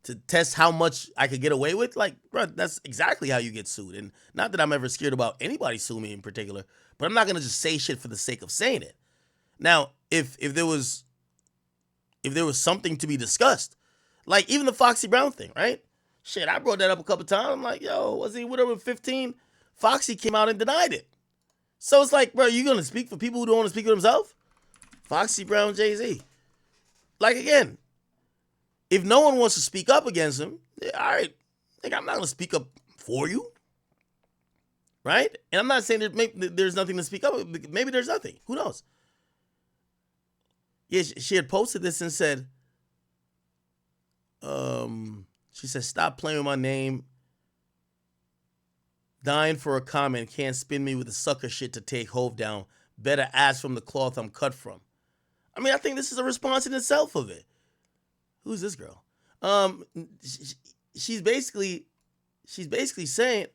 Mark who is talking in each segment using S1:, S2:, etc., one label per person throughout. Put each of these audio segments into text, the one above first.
S1: to test how much I could get away with, like, bro, that's exactly how you get sued. And not that I'm ever scared about anybody suing me in particular, but I'm not gonna just say shit for the sake of saying it. Now, if there was something to be discussed, like even the Foxy Brown thing, right? Shit, I brought that up a couple times. I'm like, yo, was he whatever 15? Foxy came out and denied it. So it's like, bro, you gonna speak for people who don't want to speak for themselves? Foxy Brown, Jay-Z. Like, again, if no one wants to speak up against him, all right, like, I'm not gonna speak up for you, right? And I'm not saying there's nothing to speak up. Maybe there's nothing. Who knows? Yeah, she had posted this and said, she said, stop playing with my name. Dying for a comment. Can't spin me with the sucker shit to take Hove down. Better ask from the cloth I'm cut from. I mean, I think this is a response in itself of it. Who's this girl? She's basically saying,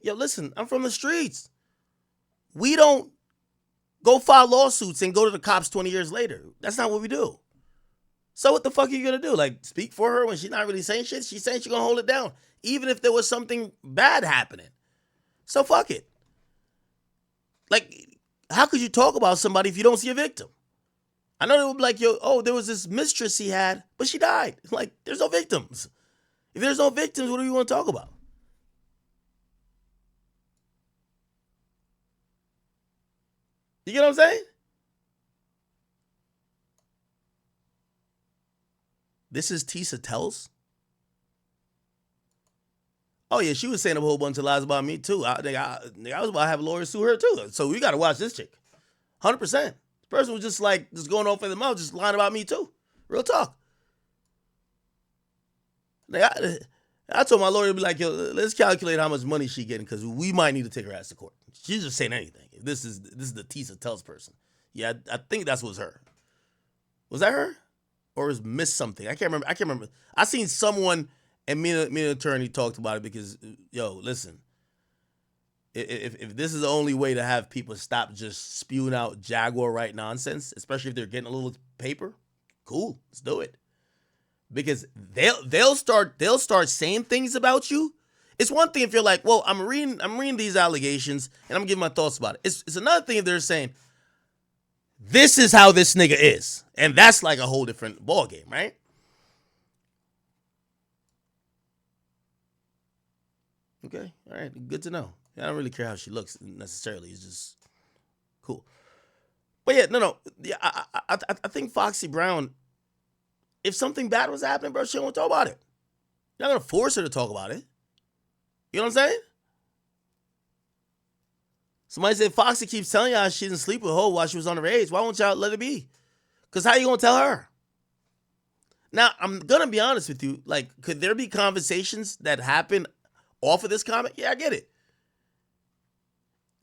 S1: yo, listen, I'm from the streets. We don't go file lawsuits and go to the cops 20 years later. That's not what we do. So what the fuck are you going to do? Like, speak for her when she's not really saying shit? She's saying she's going to hold it down, even if there was something bad happening. So fuck it. Like, how could you talk about somebody if you don't see a victim? I know they would be like, yo, oh, there was this mistress he had, but she died. Like, there's no victims. If there's no victims, what do you want to talk about? You get what I'm saying? This is Tisa Tells. Oh, yeah, she was saying a whole bunch of lies about me, too. I was about to have lawyers sue her, too. So we got to watch this chick. 100%. This person was just going off in the mouth, just lying about me, too. Real talk. Like, I told my lawyer to be like, yo, let's calculate how much money she's getting because we might need to take her ass to court. She's just saying anything. This is the Tisa Tells person. Yeah, I think that was her. Was that her? Or was Miss something? I can't remember. I seen someone, and me and the attorney talked about it because, yo, listen. If this is the only way to have people stop just spewing out Jaguar right nonsense, especially if they're getting a little paper, cool, let's do it. Because they'll start saying things about you. It's one thing if you're like, well, I'm reading these allegations and I'm giving my thoughts about it. It's another thing if they're saying, this is how this nigga is. And that's like a whole different ballgame, right? Okay, all right, good to know. I don't really care how she looks necessarily. It's just cool. But yeah, no. Yeah, I think Foxy Brown, if something bad was happening, bro, she don't want to talk about it. You're not going to force her to talk about it. You know what I'm saying? Somebody said Foxy keeps telling y'all she didn't sleep with Ho while she was underage. Why won't y'all let it be? Because how you going to tell her? Now, I'm going to be honest with you. Like, could there be conversations that happen off of this comment? Yeah, I get it.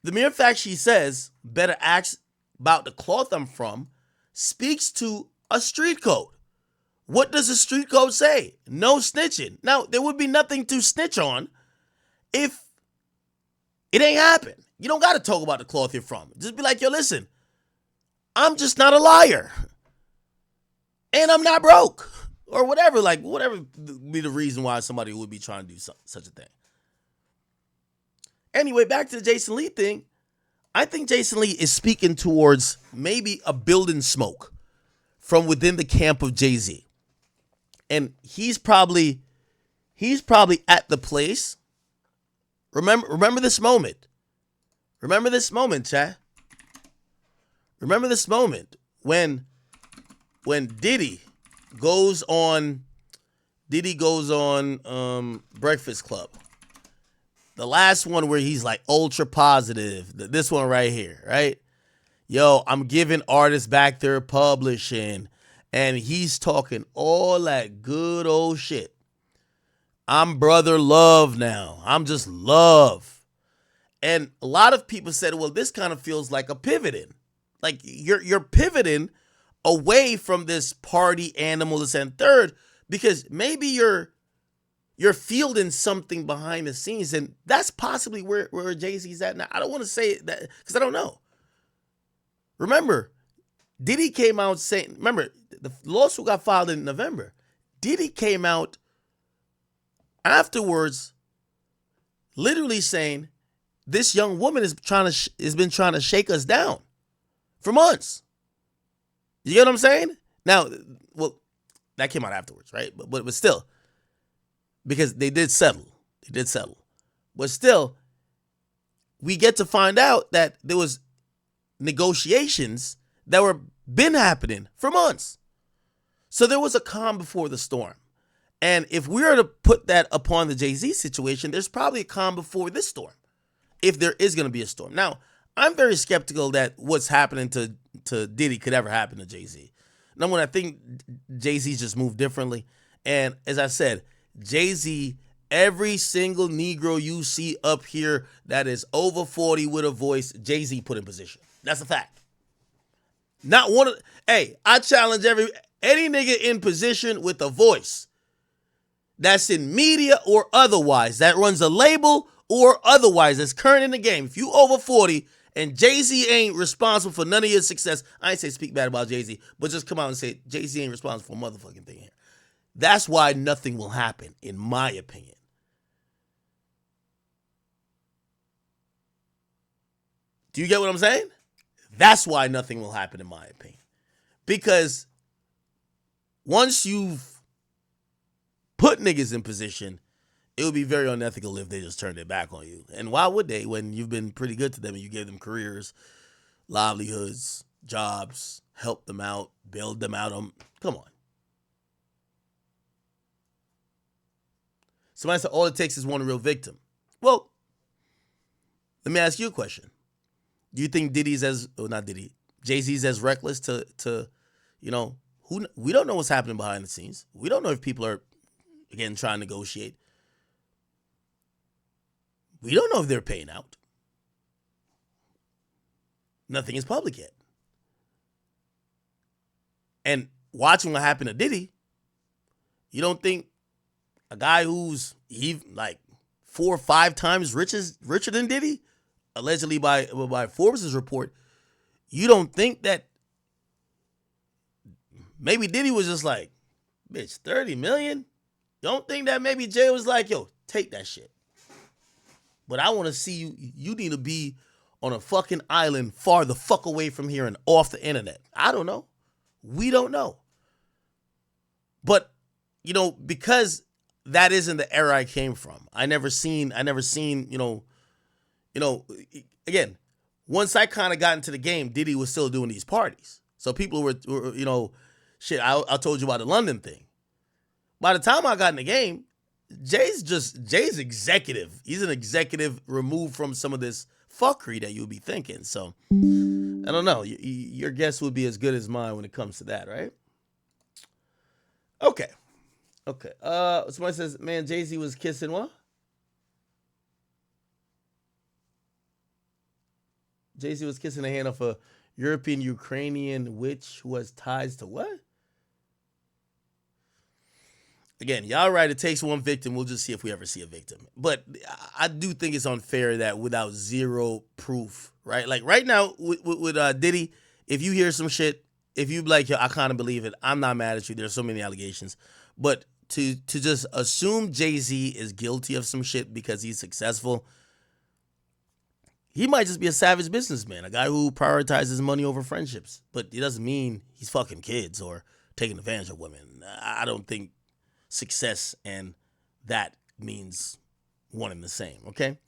S1: The mere fact she says, better ask about the cloth I'm from, speaks to a street code. What does the street code say? No snitching. Now, there would be nothing to snitch on if it ain't happened. You don't got to talk about the cloth you're from. Just be like, yo, listen, I'm just not a liar. And I'm not broke. Or whatever, whatever be the reason why somebody would be trying to do such a thing. Anyway, back to the Jason Lee thing. I think Jason Lee is speaking towards maybe a building smoke from within the camp of Jay-Z. And he's probably at the place. Remember this moment. Remember this moment, chat. Remember this moment when Diddy goes on Breakfast Club. The last one where he's like ultra positive. This one right here, right? Yo, I'm giving artists back their publishing. And he's talking all that good old shit. I'm brother love now. I'm just love. And a lot of people said, well, this kind of feels like a pivoting. Like you're pivoting away from this party animal, this and third, because maybe you're fielding something behind the scenes, and that's possibly where Jay-Z's at now. I don't want to say that because I don't know. Remember, Diddy came out saying, remember, the lawsuit got filed in November. Diddy came out afterwards literally saying this young woman has been trying to shake us down for months. You get what I'm saying? Now, well, that came out afterwards, right? But still, because they did settle. But still, we get to find out that there was negotiations that were been happening for months. So there was a calm before the storm. And if we were to put that upon the Jay-Z situation, there's probably a calm before this storm, if there is going to be a storm. Now, I'm very skeptical that what's happening to Diddy could ever happen to Jay-Z. Number one, I think Jay-Z's just moved differently. And as I said, Jay-Z, every single Negro you see up here that is over 40 with a voice, Jay-Z put in position. That's a fact. Not one of, hey, I challenge any nigga in position with a voice that's in media or otherwise, that runs a label or otherwise, that's current in the game. If you over 40 and Jay-Z ain't responsible for none of your success, I ain't say speak bad about Jay-Z, but just come out and say Jay-Z ain't responsible for a motherfucking thing here. That's why nothing will happen, in my opinion. Do you get what I'm saying? That's why nothing will happen, in my opinion. Because once you've put niggas in position, it would be very unethical if they just turned their back on you. And why would they, when you've been pretty good to them and you gave them careers, livelihoods, jobs, help them out, build them out? Come on. Somebody said all it takes is one real victim. Well, let me ask you a question. Do you think Jay-Z's as reckless to we don't know what's happening behind the scenes. We don't know if people are, again, trying to negotiate. We don't know if they're paying out. Nothing is public yet. And watching what happened to Diddy, you don't think a guy who's like 4 or 5 times richer than Diddy, allegedly by Forbes' report, you don't think that maybe Diddy was just like, bitch, 30 million? You don't think that maybe Jay was like, yo, take that shit. But I want to see you need to be on a fucking island far the fuck away from here and off the internet. I don't know. We don't know. But, because that isn't the era I came from. I never seen, again, once I kind of got into the game, Diddy was still doing these parties. So people were shit, I told you about the London thing. By the time I got in the game, Jay's executive. He's an executive removed from some of this fuckery that you'll be thinking. So, I don't know. Your guess would be as good as mine when it comes to that, right? Okay. Somebody says, man, Jay-Z was kissing what? Jay-Z was kissing the hand of a European Ukrainian witch who has ties to what? Again, y'all right, it takes one victim. We'll just see if we ever see a victim. But I do think it's unfair that without zero proof, right? Like right now with Diddy, if you hear some shit, if you be like, yo, I kind of believe it, I'm not mad at you. There's so many allegations. But to just assume Jay-Z is guilty of some shit because he's successful, he might just be a savage businessman, a guy who prioritizes money over friendships. But it doesn't mean he's fucking kids or taking advantage of women. I don't think success and that means one and the same, okay?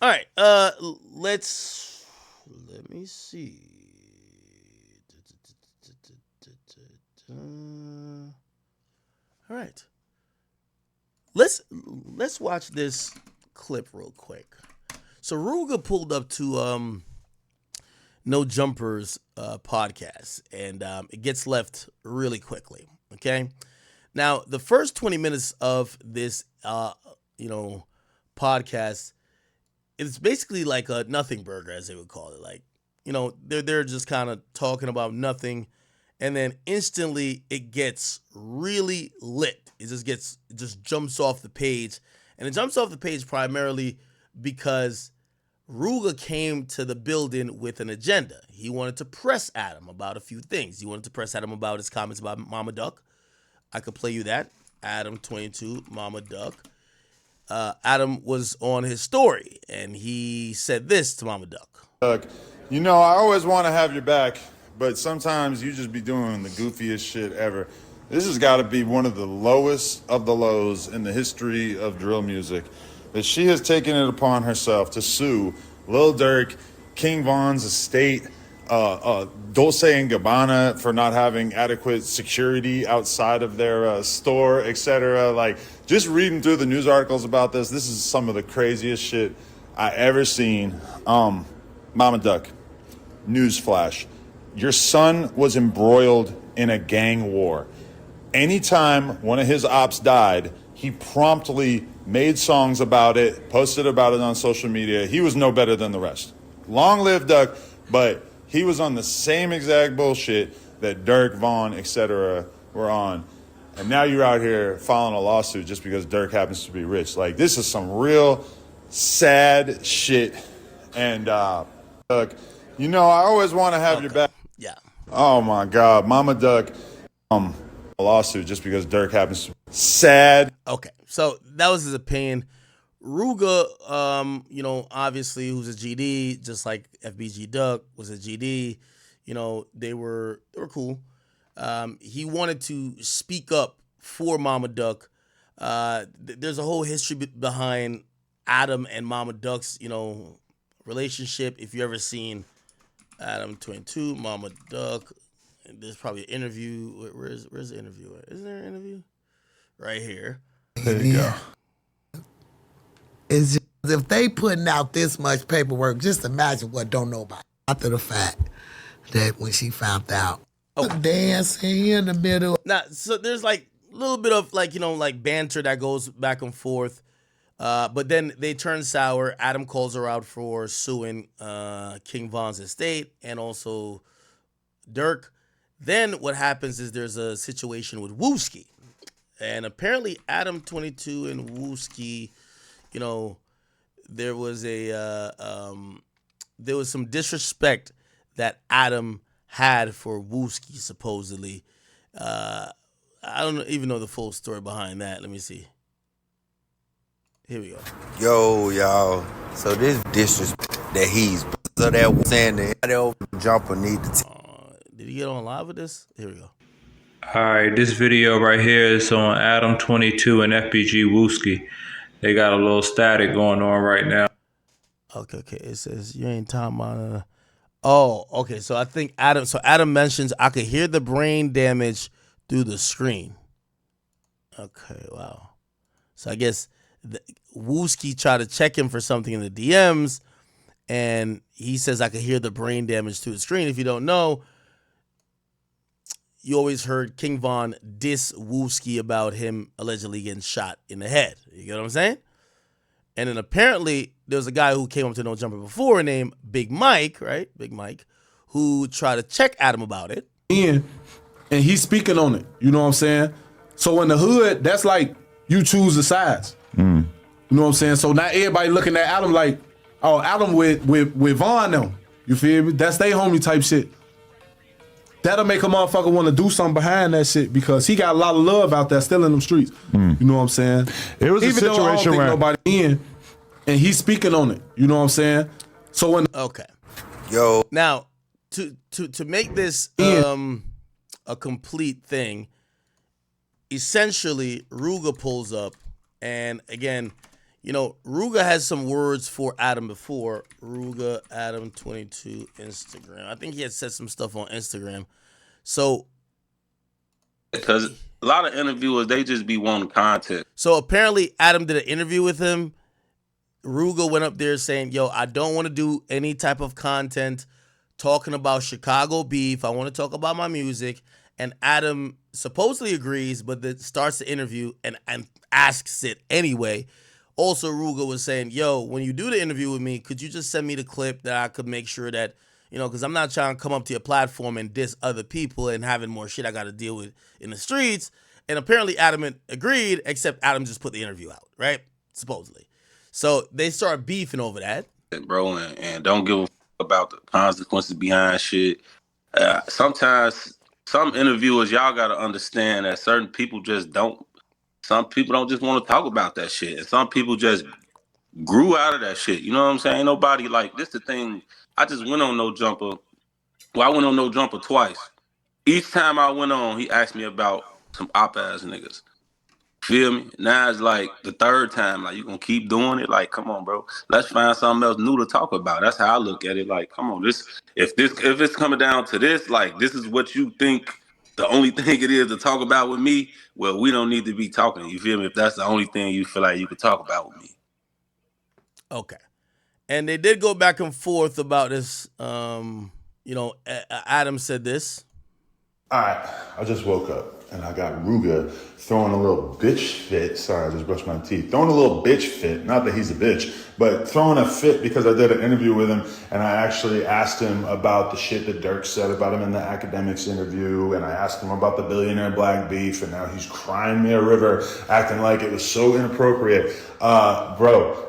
S1: All right, let me see. All right. Let's watch this clip real quick. So Rooga pulled up to No Jumpers podcast, and it gets left really quickly, okay? Now, the first 20 minutes of this, podcast, it's basically like a nothing burger, as they would call it. Like, they're just kind of talking about nothing, and then instantly it gets really lit. It just jumps off the page, and it jumps off the page primarily because Rooga came to the building with an agenda. He wanted to press Adam about a few things. He wanted to press Adam about his comments about Mama Duck. I could play you that. Adam 22, Mama Duck. Adam was on his story, and he said this to Mama Duck.
S2: Look, you know, I always want to have your back, but sometimes you just be doing the goofiest shit ever. This has got to be one of the lowest of the lows in the history of drill music, that she has taken it upon herself to sue Lil Durk, King Von's estate, Dolce and Gabbana for not having adequate security outside of their store, etc. Like, just reading through the news articles about this is some of the craziest shit I ever seen. Mama Duck, newsflash, your son was embroiled in a gang war. Anytime one of his ops died, he promptly made songs about it, posted about it on social media. He was no better than the rest. Long live Duck, but he was on the same exact bullshit that Durk, Von, etc. were on. And now you're out here filing a lawsuit just because Durk happens to be rich. Like, this is some real sad shit. And, Duck, you know, I always want to have your back.
S1: Yeah.
S2: Oh, my God. Mama Duck, a lawsuit just because Durk happens to be sad.
S1: Okay, so that was his opinion. Rooga, you know, obviously, who's a GD, just like FBG Duck was a GD. You know, they were cool. He wanted to speak up for Mama Duck. There's a whole history behind Adam and Mama Duck's, you know, relationship. If you ever seen Adam 22, Mama Duck, there's probably an interview. Where's the interview at? Isn't there an interview? Right here.
S2: There you go.
S3: It's just, if they putting out this much paperwork, just imagine what don't know about it. After the fact that when she found out, dancing in the middle.
S1: Now, so there's like a little bit of like, you know, like banter that goes back and forth. But then they turn sour. Adam calls her out for suing King Von's estate and also Durk. Then what happens is there's a situation with Wooski. And apparently Adam 22 and Wooski, you know, there was some disrespect that Adam had for Wooski, supposedly. I don't even know the full story behind that. Let me see. Here we go.
S4: Yo, y'all. So this disrespect that he's so that saying that jumper need to.
S1: Did he get on live with this? Here we go.
S5: Alright, this video right here is on Adam 22 and FBG Wooski. They got a little static going on right now.
S1: Okay. It says you ain't talking about. Oh, okay. So I think Adam mentions I could hear the brain damage through the screen. Okay, wow. So I guess Wooski tried to check him for something in the DMs, and he says I could hear the brain damage through the screen. If you don't know, you always heard King Von diss Wooski about him allegedly getting shot in the head. You get what I'm saying? And then apparently there was a guy who came up to No Jumper before named Big Mike, right? Big Mike, who tried to check Adam about it.
S6: And he's speaking on it. You know what I'm saying? So in the hood, that's like you choose the sides. You know what I'm saying? So now everybody looking at Adam like, oh, Adam with Von now. You feel me? That's they homie type shit. That'll make a motherfucker want to do something behind that shit because he got a lot of love out there still in them streets. You know what I'm saying?
S2: It was
S6: even
S2: a situation
S6: though I don't think
S2: where
S6: nobody in, and he's speaking on it. You know what I'm saying? So when
S1: Okay.
S4: Yo.
S1: Now, to make this a complete thing, essentially Rooga pulls up, and again, you know, Rooga has some words for Adam before. Rooga, Adam 22, Instagram. I think he had said some stuff on Instagram. So,
S7: because a lot of interviewers, they just be wanting content.
S1: So apparently Adam did an interview with him. Rooga went up there saying, yo, I don't want to do any type of content talking about Chicago beef. I want to talk about my music. And Adam supposedly agrees, but then starts the interview and asks it anyway. Also, Rooga was saying, yo, when you do the interview with me, could you just send me the clip that I could make sure that, you know, because I'm not trying to come up to your platform and diss other people and having more shit I got to deal with in the streets. And apparently Adam agreed, except Adam just put the interview out, right? Supposedly. So they start beefing over that.
S7: Bro, and don't give a fuck about the consequences behind shit. Sometimes some interviewers, y'all got to understand that certain people just don't. Some people don't just want to talk about that shit, and some people just grew out of that shit. You know what I'm saying? Ain't nobody like this. The thing. I just went on No Jumper. Well, I went on No Jumper twice. Each time I went on, he asked me about some op-ass niggas. Feel me? Now it's like the third time, like you gonna keep doing it? Like, come on, bro. Let's find something else new to talk about. That's how I look at it. Like, come on, if it's coming down to this, like this is what you think the only thing it is to talk about with me, well, we don't need to be talking. You feel me? If that's the only thing you feel like you could talk about with me.
S1: Okay. And they did go back and forth about this. Adam said this.
S2: All right, I just woke up and I got Rooga throwing a little bitch fit. Sorry, I just brushed my teeth. Throwing a little bitch fit. Not that he's a bitch, but throwing a fit because I did an interview with him and I actually asked him about the shit that Dirk said about him in the Akademiks interview. And I asked him about the billionaire black beef. And now he's crying me a river, acting like it was so inappropriate. Bro,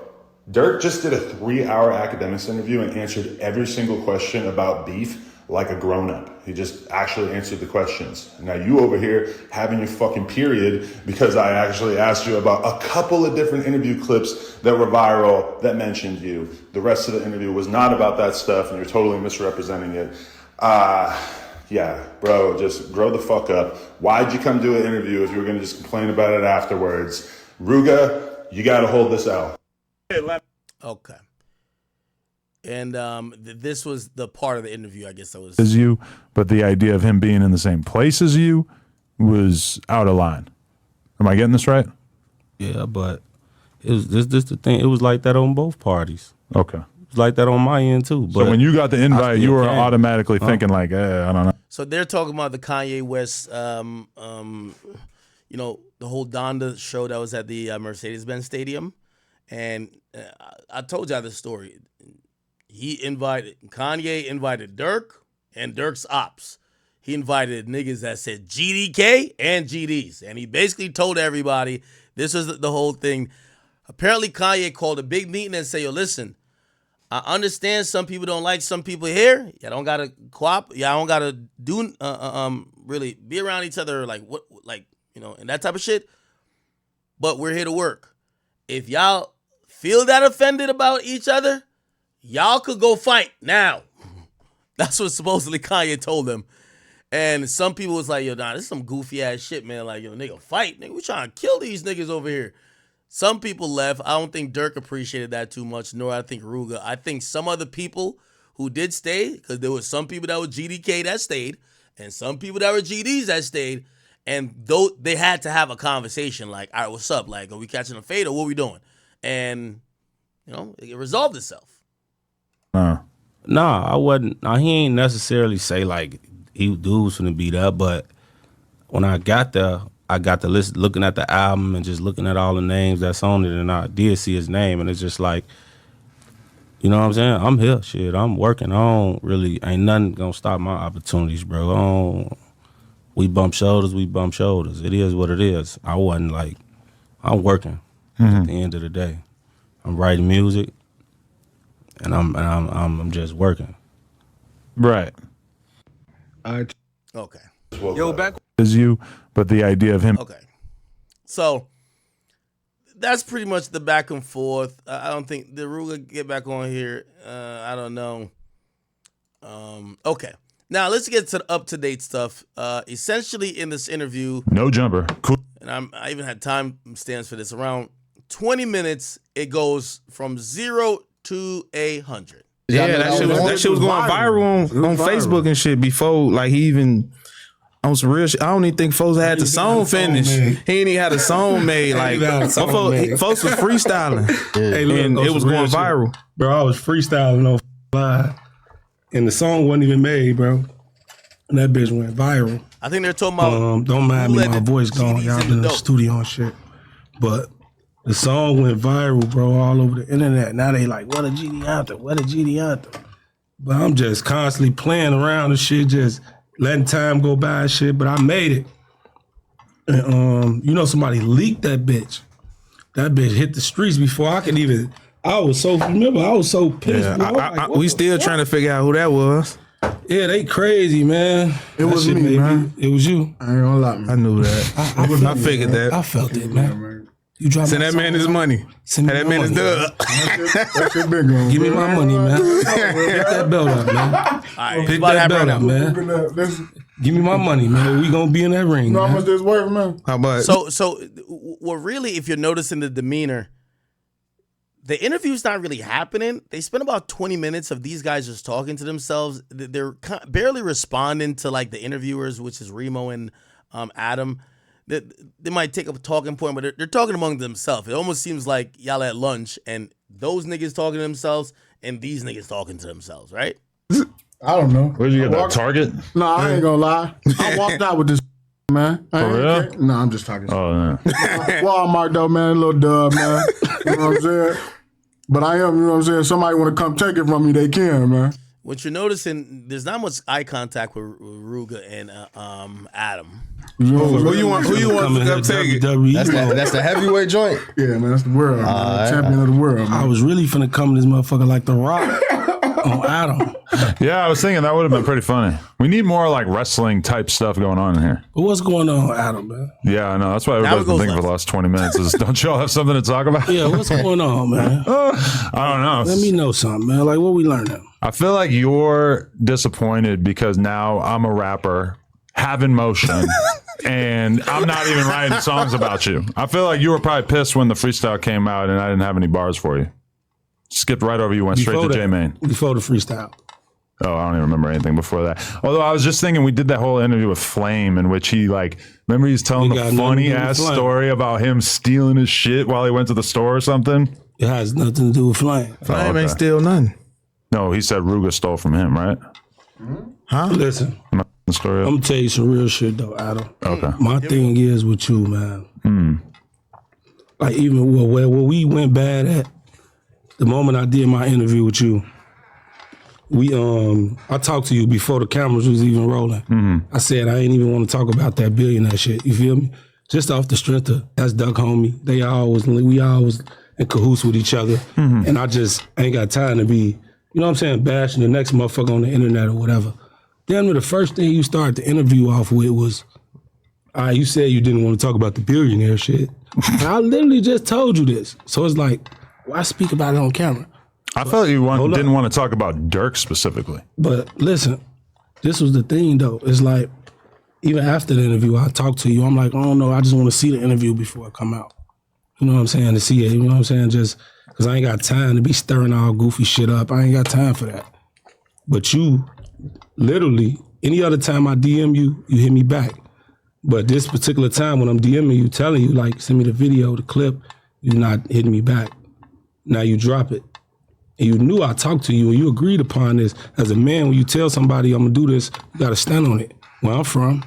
S2: Dirk just did a 3-hour Akademiks interview and answered every single question about beef like a grown-up. He just actually answered the questions. Now you over here having your fucking period because I actually asked you about a couple of different interview clips that were viral that mentioned you. The rest of the interview was not about that stuff and you're totally misrepresenting it. Yeah, bro, just grow the fuck up. Why'd you come do an interview if you were gonna just complain about it afterwards? Rooga, you gotta hold this out.
S1: Okay. And this was the part of the interview, I guess, that was...
S8: As you, but the idea of him being in the same place as you was out of line. Am I getting this right?
S9: Yeah, but it was this the thing. It was like that on both parties.
S8: Okay.
S9: It was like that on my end, too. But
S8: so when you got the invite, you were automatically thinking like, I don't know.
S1: So they're talking about the Kanye West, the whole Donda show that was at the Mercedes-Benz Stadium. And I told y'all this story. Kanye invited Dirk and Dirk's ops. He invited niggas that said GDK and GDs. And he basically told everybody this was the whole thing. Apparently Kanye called a big meeting and said, yo, listen, I understand some people don't like some people here. Y'all don't gotta cooperate. Y'all don't gotta do really be around each other and that type of shit. But we're here to work. If y'all feel that offended about each other, y'all could go fight now. That's what supposedly Kanye told them. And some people was like, yo, nah, this is some goofy ass shit, man. Like, yo, nigga, fight. Nigga, we trying to kill these niggas over here. Some people left. I don't think Dirk appreciated that too much, nor I think Rooga. I think some other people who did stay, because there was some people that were GDK that stayed, and some people that were GDs that stayed, and though they had to have a conversation like, all right, what's up? Like, are we catching a fade or what are we doing? And, it resolved itself.
S9: Nah, I wasn't. Nah, he ain't necessarily say like he dudes finna be there, but when I got there, I got the list looking at the album and just looking at all the names that's on it, and I did see his name, and it's just like, you know what I'm saying? I'm here, shit. I'm working. Ain't nothing gonna stop my opportunities, bro. We bump shoulders. It is what it is. I wasn't like, I'm working. At the end of the day, I'm writing music. And I'm just working.
S8: Right.
S1: Okay.
S8: Yo, back as you, but the idea of him.
S1: Okay. So that's pretty much the back and forth. I don't think the Rooga get back on here. I don't know. Okay. Now let's get to the up-to-date stuff. Essentially in this interview.
S8: No jumper. Cool.
S1: And I even had time stamps for this. Around 20 minutes, it goes from 0 to 100.
S10: Yeah, that shit was going viral on Facebook and shit before, like, he even on some real shit. I don't even think folks had the song finished. He ain't even had a song made. Like, folks was freestyling, and it was going viral.
S11: Bro, I was freestyling on live, and the song wasn't even made, bro. And that bitch went viral.
S1: I think they're talking about.
S11: Don't mind me, my voice gone. Y'all been in the studio and shit, but the song went viral, bro, all over the internet. Now they like, what a GD anthem, what a GD anthem. But I'm just constantly playing around and shit, just letting time go by and shit, but I made it. And somebody leaked that bitch. That bitch hit the streets before I could even, I was so pissed.
S10: Yeah, we still trying to figure out who that was.
S11: Yeah, they crazy, man.
S12: It was me, man.
S11: It was you.
S12: I ain't gonna lie, man.
S10: I knew that. I figured that.
S11: I felt it, man. You dropped
S10: Send that man his money.
S11: Send me
S10: that
S11: my
S10: man his
S11: money.
S10: dub.
S12: That shit been going.
S11: Give me my money, man. Pick that belt up, man.
S1: All right,
S11: Pick
S1: about
S11: that
S1: to
S11: belt
S1: happen
S11: up,
S1: now.
S11: man. Give me my money, man. We gonna be in that ring.
S12: You know how
S11: man.
S12: much this worth, man?
S10: How much?
S1: So what really, if you're noticing the demeanor, the interview's not really happening. They spend about 20 minutes of these guys just talking to themselves. They're barely responding to like the interviewers, which is Remo and Adam. They might take up a talking point, but they're talking among themselves. It almost seems like y'all at lunch and those niggas talking to themselves and these niggas talking to themselves, right?
S12: I don't know.
S8: Where'd you get that? Target?
S12: No, I ain't gonna lie. I walked out with this man.
S8: For real?
S12: No, I'm just talking.
S8: Oh, no.
S12: Walmart though, man, a little dub, man. You know what I'm saying? But I am, you know what I'm saying? Somebody want to come take it from me, they can, man.
S1: What you're noticing, there's not much eye contact with Rooga and Adam.
S10: Who you want to come take it?
S13: That's the heavyweight joint.
S12: Yeah, man, that's the world, man. Champion of the world, man.
S11: I was really finna come to this motherfucker like The Rock on Adam.
S8: Yeah, I was thinking that would have been pretty funny. We need more like wrestling type stuff going on in here.
S11: But what's going on, Adam, man?
S8: Yeah, I know. That's why everybody's been thinking for the last 20 minutes is, don't y'all have something to talk about?
S11: Yeah, what's going on, man?
S8: I don't know.
S11: Let me know something, man. Like, what we learning?
S8: I feel like you're disappointed because now I'm a rapper, having motion, and I'm not even writing songs about you. I feel like you were probably pissed when the freestyle came out and I didn't have any bars for you. Skipped right over you, went straight to J-Main.
S11: Before the freestyle.
S8: Oh, I don't even remember anything before that. Although I was just thinking we did that whole interview with Flame in which he remember he's telling the funny ass story about him stealing his shit while he went to the store or something?
S11: It has nothing to do with Flame.
S10: Flame ain't steal nothing.
S8: No, he said Rooga stole from him, right?
S10: Huh?
S11: Listen,
S8: the story
S11: I'm gonna tell you some real shit though, Adam.
S8: Okay.
S11: My thing is with you, man. Like even where we went bad at, the moment I did my interview with you, I talked to you before the cameras was even rolling. I said I ain't even want to talk about that billionaire shit. You feel me? Just off the strength of that's Duck Homie. We always in cahoots with each other, and I just ain't got time to be, you know what I'm saying, bashing the next motherfucker on the internet or whatever. Then the first thing you started the interview off with was, you said you didn't want to talk about the billionaire shit. I literally just told you this, so it's like, why speak about it on camera?
S8: I felt you didn't want to talk about Dirk specifically.
S11: But listen, this was the thing though. It's like, even after the interview, I talked to you. I'm like, I don't know. I just want to see the interview before I come out. You know what I'm saying? To see it. You know what I'm saying? Just because I ain't got time to be stirring all goofy shit up. I ain't got time for that. But you, literally, any other time I DM you, you hit me back. But this particular time when I'm DMing you, telling you, like, send me the video, the clip, you're not hitting me back. Now you drop it. And you knew I talked to you and you agreed upon this. As a man, when you tell somebody I'm going to do this, you got to stand on it. Where I'm from.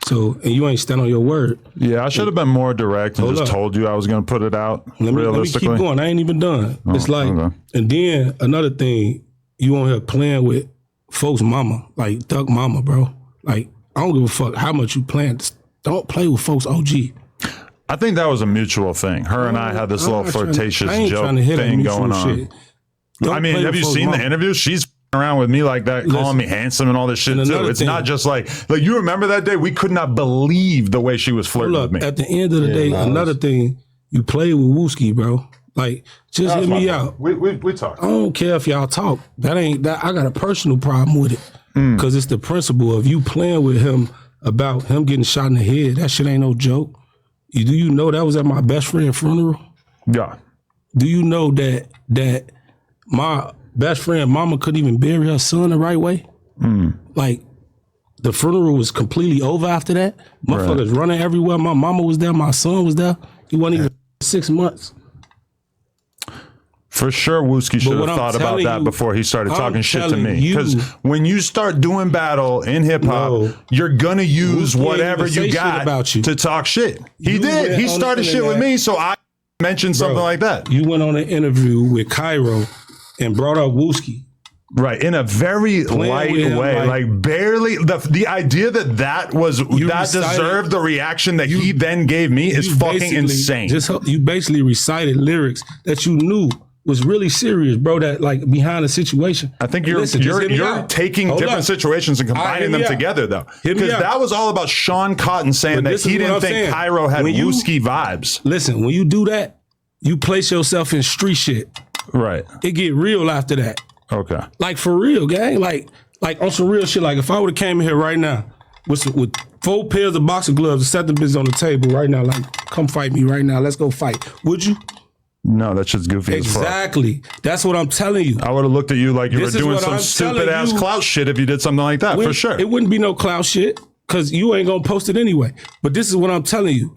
S11: So, and you ain't stand on your word.
S8: Yeah, I should have been more direct and just told you I was going to put it out realistically.
S11: Let me keep going. I ain't even done.
S8: Oh,
S11: it's like,
S8: okay.
S11: And then another thing, you on here playing with folks' mama, like Duck mama, bro. Like, I don't give a fuck how much you playing. Don't play with folks' OG.
S8: I think that was a mutual thing. Her and I had this little flirtatious joke thing going on. I mean, have you seen the interview? She's around with me like that, calling me handsome and all this shit too. It's not just like you remember that day? We could not believe the way she was flirting with me.
S11: At the end of the day, another thing, you play with Wooski, bro. Like, just hit me out.
S8: We talk.
S11: I don't care if y'all talk. That ain't that. I got a personal problem with it because it's the principle of you playing with him about him getting shot in the head. That shit ain't no joke. Do you know that was at my best friend's funeral?
S8: Yeah.
S11: Do you know that my best friend mama couldn't even bury her son the right way? Like, the funeral was completely over after that. Motherfuckers running everywhere. My mama was there. My son was there. He wasn't even 6 months.
S8: For sure, Wooski should have thought about that before he started talking shit to me. Because when you start doing battle in hip hop, you're gonna use whatever you got to talk shit. He did. He started shit with me, so I mentioned something like that.
S11: You went on an interview with Cairo and brought up Wooski.
S8: Right, in a very light way, like barely. The idea that deserved the reaction that he then gave me is fucking insane.
S11: You basically recited lyrics that you knew was really serious, bro. That like behind the situation.
S8: I think you're taking different situations and combining them together, though, because that was all about Sean Cotton saying that he didn't think Cairo had Wooski vibes.
S11: Listen, when you do that, you place yourself in street shit.
S8: Right.
S11: It get real after that.
S8: Okay.
S11: Like for real, gang. Like on some real shit. Like if I would have came here right now with 4 pairs of boxing gloves and set the bitch on the table right now, like come fight me right now. Let's go fight. Would you?
S8: No, that shit's goofy as fuck.
S11: Exactly. That's what I'm telling you.
S8: I would have looked at you like you were doing some stupid ass clout shit if you did something like that, for sure.
S11: It wouldn't be no clout shit because you ain't gonna post it anyway. But this is what I'm telling you.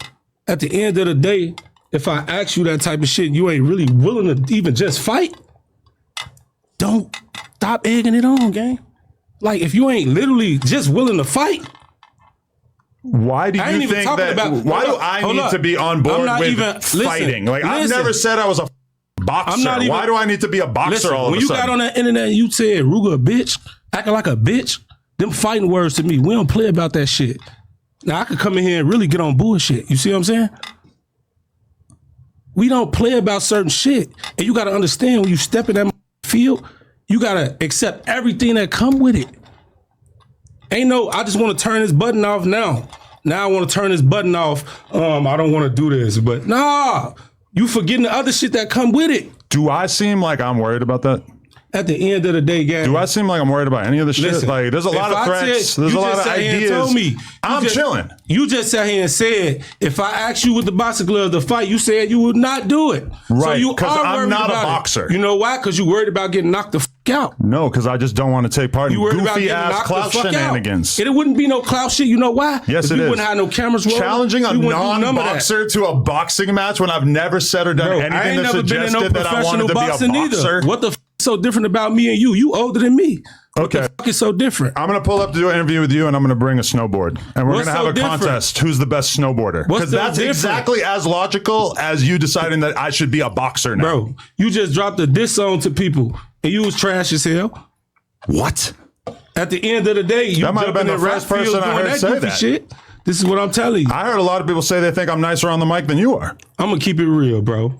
S11: At the end of the day, if I ask you that type of shit, you ain't really willing to even just fight, don't stop egging it on, gang. Like if you ain't literally just willing to fight.
S8: Why do you think that? Why do I need to be on board with fighting? Like I've never said I was a boxer. Why do I need to be a boxer all of a sudden?
S11: When you got on that internet and you said Rooga a bitch, acting like a bitch, them fighting words to me. We don't play about that shit. Now I could come in here and really get on bullshit. You see what I'm saying? We don't play about certain shit. And you gotta understand when you step in that field, you gotta accept everything that come with it. Ain't no, I just want to turn this button off now. Now I want to turn this button off. I don't want to do this, but nah, you forgetting the other shit that come with it.
S8: Do I seem like I'm worried about that?
S11: At the end of the day, gang.
S8: Do I seem like I'm worried about any of the shit?
S11: Listen,
S8: like, there's a lot of threats. There's a lot of ideas. I'm chilling.
S11: You just sat here and said, if I asked you with the boxing glove to fight, you said you would not do it.
S8: Right,
S11: so you
S8: because I'm not a boxer.
S11: You know why? Because you worried about getting knocked the fuck out.
S8: No, because I just don't want to take part in goofy ass clout shenanigans.
S11: It wouldn't be no clout shit. You know why?
S8: Yes, it is.
S11: We wouldn't have no cameras rolling.
S8: Challenging a non-boxer to a boxing match when I've never said or done anything that suggested that I wanted to be a boxer.
S11: Either. What the f so different about me and you? You older than me.
S8: Okay.
S11: What the fuck is so different?
S8: I'm going to pull up to do an interview with you and I'm going to bring a snowboard. And we're going to have a contest. Who's the best snowboarder? Because that's exactly as logical as you deciding that I should be a boxer now.
S11: Bro, you just dropped a diss song to people and you was trash as hell.
S8: What?
S11: At the end of the day, you
S8: that might have been the first person I heard say that.
S11: Shit. This is what I'm telling you.
S8: I heard a lot of people say they think I'm nicer on the mic than you are.
S11: I'm going to keep it real, bro.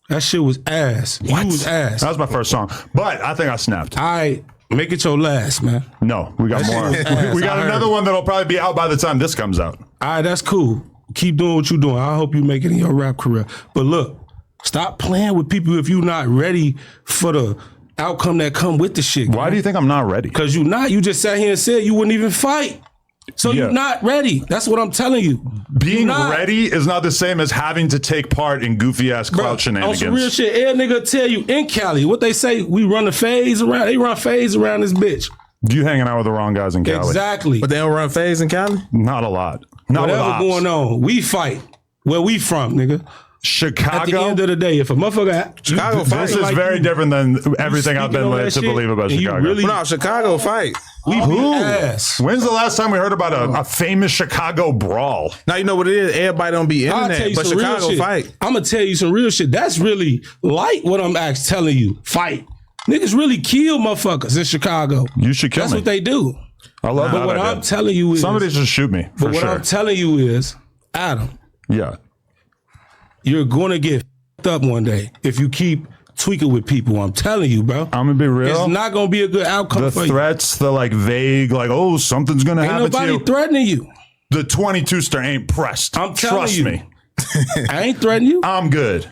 S11: That shit was ass.
S8: What?
S11: You was ass.
S8: That was my first song. But I think I snapped.
S11: Make it your last, man.
S8: No, we got more. We got another one that'll probably be out by the time this comes out.
S11: All right, that's cool. Keep doing what you're doing. I hope you make it in your rap career. But look, stop playing with people if you're not ready for the outcome that come with the shit.
S8: Why do you think I'm not ready?
S11: Because you're not. You just sat here and said you wouldn't even fight. So you're not ready. That's what I'm telling you.
S8: Being ready is not the same as having to take part in goofy ass clout shenanigans.
S11: On some real shit, every nigga tell you in Cali, what they say, we run the phase around. They run phase around this bitch.
S8: You hanging out with the wrong guys in Cali.
S11: Exactly.
S10: But they don't run phase in Cali?
S8: Not a lot. Not
S11: whatever going on. We fight. Where we from, nigga?
S8: Chicago.
S11: At the end of the day, if a motherfucker
S8: Chicago fight, this is like very different than everything I've been led to believe about Chicago.
S10: No, Chicago fight.
S11: We beat ass.
S8: When's the last time we heard about a famous Chicago brawl?
S10: Now you know what it is. Everybody don't be internet, but Chicago fight.
S11: I'm gonna tell you some real shit. That's really light. What I'm telling you, fight. Niggas really kill motherfuckers in Chicago.
S8: You should kill me.
S11: That's what they do.
S8: I love that.
S11: But what I'm telling you is
S8: somebody should shoot me.
S11: But what I'm telling you is, Adam.
S8: Yeah.
S11: You're gonna get f***ed up one day if you keep tweaking with people. I'm telling you, bro.
S8: I'm gonna be real.
S11: It's not gonna be a good outcome for you.
S8: The threats, the like vague, like, oh, something's gonna happen to you.
S11: Ain't nobody threatening you.
S8: The 22ster ain't pressed.
S11: I'm telling
S8: Trust
S11: you.
S8: me.
S11: I ain't threatening you.
S8: I'm good.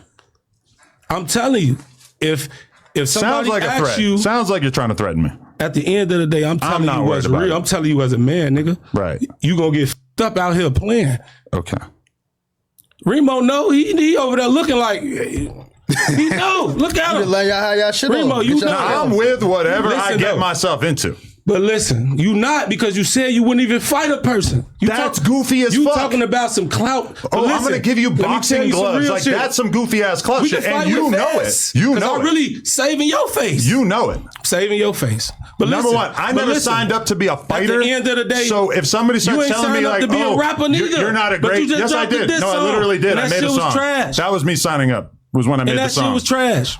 S11: I'm telling you. If somebody
S8: sounds like a threat.
S11: you,
S8: sounds like you're trying to threaten me.
S11: At the end of the day, I'm telling you what's real. I'm telling you as a man, nigga.
S8: Right.
S11: You gonna get f***ed up out here playing.
S8: Okay.
S11: Remo, no, he over there looking like he know. Look at him.
S13: Let y'all have y'all shit
S11: Remo,
S13: on.
S11: you know.
S8: I'm with whatever I get myself into.
S11: But listen, you not because you said you wouldn't even fight a person.
S8: That's goofy as fuck.
S11: You talking about some clout.
S8: Oh, I'm going to give you boxing gloves. Like, that's some goofy ass clout shit. And you know it. You know it.
S11: I'm really saving your face.
S8: You know it.
S11: Saving your face. But
S8: number one, I never signed up to be a fighter.
S11: At the end of the day,
S8: so if somebody starts telling me like,
S11: oh, you're
S8: not a great, yes I did. No, I literally did. I made a song. That was me signing up. Was when I made the song.
S11: And that shit was trash.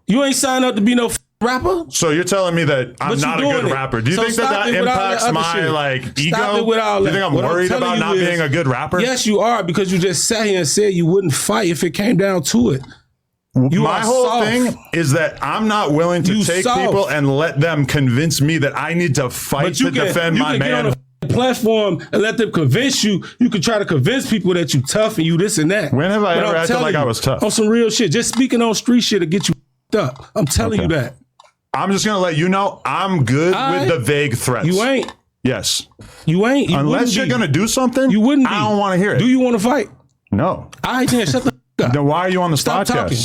S11: You ain't signed up to be no rapper.
S8: So you're telling me that I'm not a good rapper. Do you think that impacts my like ego? Do you think I'm worried about not being a good rapper?
S11: Yes, you are, because you just sat here and said you wouldn't fight if it came down to it.
S8: My whole thing is that I'm not willing to take people and let them convince me that I need to fight to defend my man.
S11: Get on a platform and let them convince you. You can try to convince people that you tough and you this and that.
S8: When have I ever acted like I was tough?
S11: On some real shit. Just speaking on street shit to get you up. I'm telling you that.
S8: I'm just going to let you know I'm good with the vague threats.
S11: You ain't.
S8: Yes.
S11: You ain't.
S8: Unless you're going to do something,
S11: you wouldn't be.
S8: I don't want to hear it.
S11: Do you want to fight?
S8: No.
S11: All right, then shut the up.
S8: Then why are you on the
S11: Stop
S8: podcast?
S11: talking.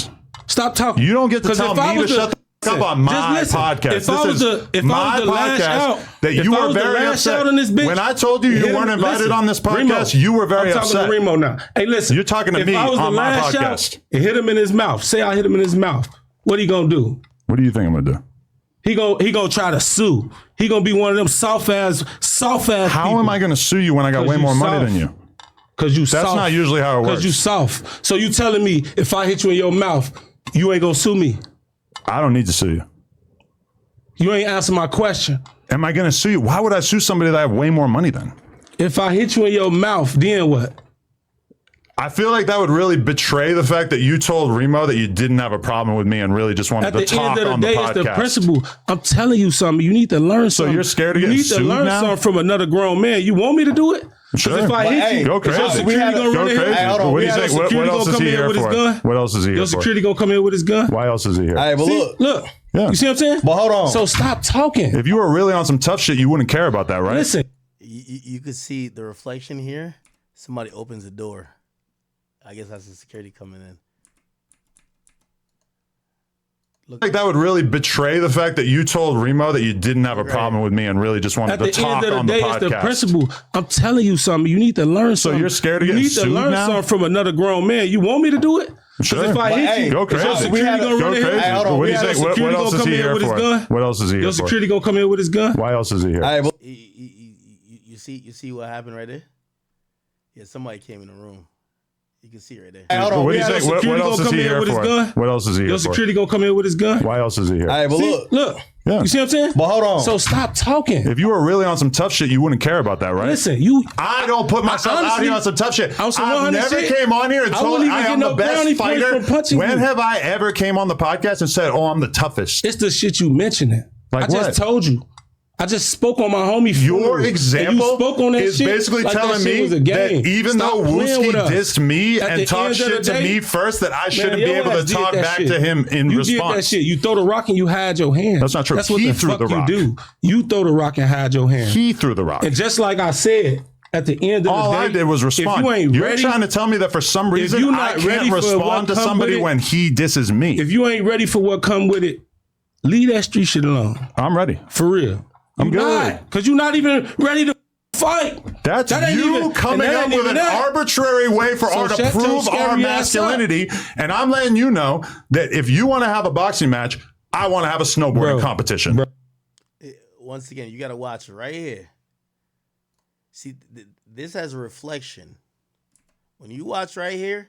S11: Stop talking.
S8: You don't get to tell me to shut the fuck up on my podcast. This is my podcast that you were very upset. When I told you you weren't invited on this podcast, you were very upset.
S11: I'm talking to Remo now. Hey, listen.
S8: You're talking to me on my podcast.
S11: And hit him in his mouth. Say I hit him in his mouth. What he gonna do?
S8: What do you think I'm gonna do?
S11: He gonna try to sue. He gonna be one of them soft ass
S8: How
S11: people.
S8: am I gonna sue you when I got way more money than you?
S11: Cause you soft.
S8: That's not usually how it works.
S11: Cause you soft. So you telling me if I hit you in your mouth, you ain't gonna sue me?
S8: I don't need to sue you.
S11: You ain't answer my question.
S8: Am I gonna sue you? Why would I sue somebody that I have way more money than?
S11: If I hit you in your mouth, then what?
S8: I feel like that would really betray the fact that you told Remo that you didn't have a problem with me and really just wanted to talk on the podcast.
S11: It's the principle. I'm telling you something. You need to learn something.
S8: So you're scared to get sued now?
S11: You need to learn something from another grown man. You want me to do it?
S8: Sure.
S11: If I hit you,
S8: go crazy.
S11: Your security gonna run in here?
S8: What do you think? What else is he here for? What else is he here for?
S11: Your security gonna come in with his gun?
S8: Why else is he here?
S13: All right, but
S11: Look.
S8: Yeah.
S11: You see what I'm saying?
S13: But hold on.
S11: So stop talking.
S8: If you were really on some tough shit, you wouldn't care about that, right?
S11: Listen.
S1: You could see the reflection here. Somebody opens the door. I guess that's the security coming in.
S8: Look, like that would really betray the fact that you told Remo that you didn't have a problem with me and really just wanted to talk on the podcast.
S11: It's the principle. I'm telling you something. You need to learn something.
S8: So you're scared to get sued now?
S11: You need to learn something from another grown man. You want me to do it?
S8: Sure.
S11: If I hit you,
S8: go crazy.
S11: Your security gonna run in here?
S8: What do you think? What else is he here for? What else is he here for?
S11: Your security gonna come in with his gun?
S8: Why else is he here?
S13: All right,
S1: You see what happened right there? Yeah, somebody came in the room. You can see right there.
S13: Hey, hold on.
S8: What do you think? What else is he here for? What else is he here for?
S11: Your security gonna come in with his gun?
S8: Why else is he here?
S13: All right, but
S11: look.
S8: Yeah.
S11: You see what I'm saying?
S13: But hold on.
S11: So stop talking.
S8: If you were really on some tough shit, you wouldn't care about that, right?
S11: Listen,
S8: I don't put myself out here on some tough shit. I never came on here and told I am the best fighter. When have I ever came on the podcast and said, "Oh, I'm the toughest"?
S11: It's the shit you mentioning.
S8: Like
S11: I just told you. I just spoke on my homie.
S8: Your example is basically telling me that even though Wooski dissed me and talked shit to me first, that I shouldn't be able to talk back to him in response.
S11: You did that shit. You throw the rock and you hide your hand.
S8: That's not true.
S11: That's what the fuck you do. You throw the rock and hide your hand.
S8: He threw the rock.
S11: And just like I said, at the end of the day,
S8: all I did was respond. You're trying to tell me that for some reason I can't respond to somebody when he disses me.
S11: If you ain't ready for what come with it, leave that street shit alone.
S8: I'm ready.
S11: For real.
S8: I'm good.
S11: Because you're not even ready to fight.
S8: That's you coming up with an arbitrary way for our to prove our masculinity. And I'm letting you know that if you want to have a boxing match, I want to have a snowboarding competition.
S1: Once again, you got to watch right here. See, this has a reflection. When you watch right here,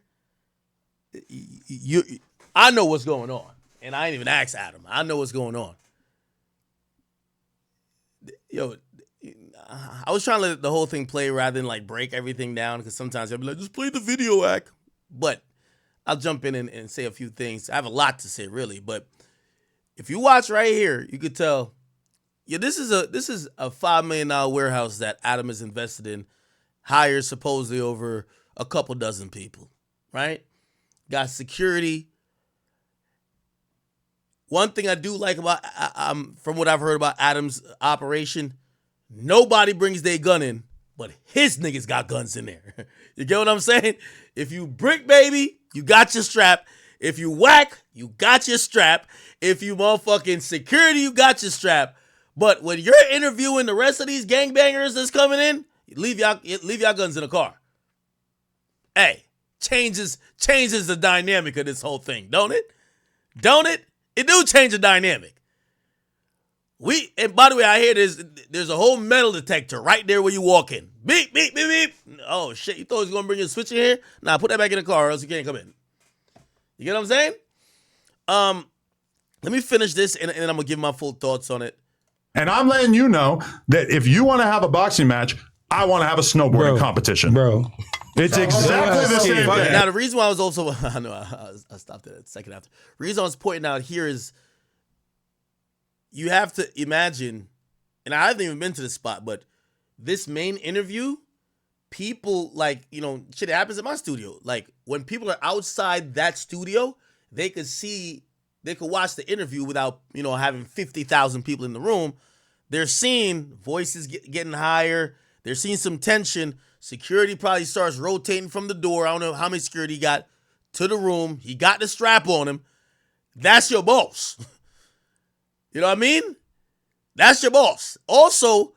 S1: I know what's going on. And I ain't even asked Adam. I know what's going on. Yo, I was trying to let the whole thing play rather than like break everything down, because sometimes I'll be like, just play the video act. But I'll jump in and say a few things. I have a lot to say, really. But if you watch right here, you could tell, yeah, this is a $5 million warehouse that Adam is invested in, hired supposedly over a couple dozen people, right? Got security. One thing I do like about, from what I've heard about Adam's operation, nobody brings their gun in, but his niggas got guns in there. You get what I'm saying? If you brick, baby, you got your strap. If you whack, you got your strap. If you motherfucking security, you got your strap. But when you're interviewing the rest of these gangbangers that's coming in, leave y'all guns in the car. Hey, changes the dynamic of this whole thing, don't it? Don't it? It do change the dynamic. And by the way, I hear there's a whole metal detector right there where you walk in. Beep, beep, beep, beep. Oh, shit, you thought he was going to bring your switch in here? Nah, put that back in the car or else you can't come in. You get what I'm saying? Let me finish this and I'm going to give my full thoughts on it.
S8: And I'm letting you know that if you want to have a boxing match, I want to have a snowboarding competition.
S11: Bro.
S8: It's exactly the same thing.
S1: Now, the reason why I was also, I know I stopped it at the second after. The reason I was pointing out here is you have to imagine, and I haven't even been to this spot, but this main interview, people like, shit happens in my studio. Like when people are outside that studio, they could watch the interview without, having 50,000 people in the room. They're seeing voices getting higher. They're seeing some tension. Security probably starts rotating from the door. I don't know how many security he got to the room. He got the strap on him. That's your boss. You know what I mean? That's your boss. Also,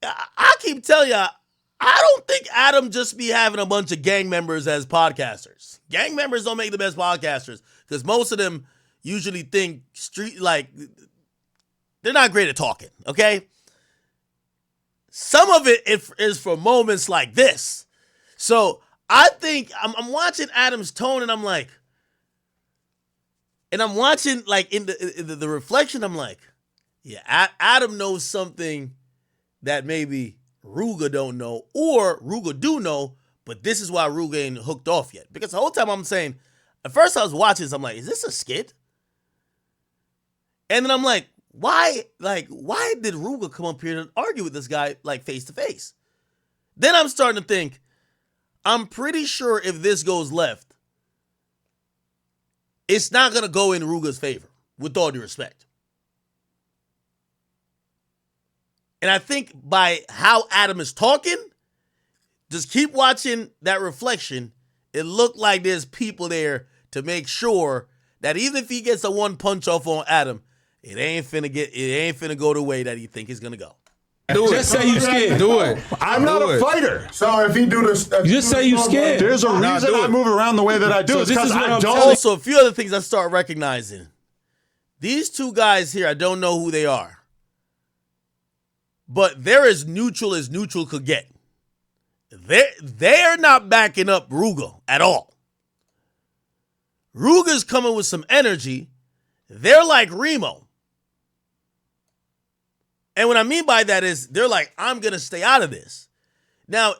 S1: I keep telling you, I don't think Adam just be having a bunch of gang members as podcasters. Gang members don't make the best podcasters because most of them usually think they're not great at talking, okay? Some of it is for moments like this. So I think I'm watching Adam's tone and I'm like, and I'm watching like in the reflection, I'm like, yeah, Adam knows something that maybe Rooga don't know, or Rooga do know, but this is why Rooga ain't hooked off yet. Because the whole time I'm saying, at first I was watching this, I'm like, is this a skit? And then I'm like, why did Rooga come up here and argue with this guy like face to face? Then I'm starting to think, I'm pretty sure if this goes left, it's not going to go in Rooga's favor, with all due respect. And I think by how Adam is talking, just keep watching that reflection. It looked like there's people there to make sure that even if he gets a one punch off on Adam, it ain't finna go the way that he think it's gonna go.
S11: Do it. Just say you scared. Do it.
S8: I'm not a fighter.
S12: So if he do this,
S11: just say you scared.
S8: There's a reason I move around the way that I do. It's because I don't.
S1: Also, a few other things I start recognizing. These two guys here, I don't know who they are, but they're as neutral could get. They're not backing up Rooga at all. Ruga's coming with some energy. They're like Remo. And what I mean by that is they're like, I'm going to stay out of this. Now,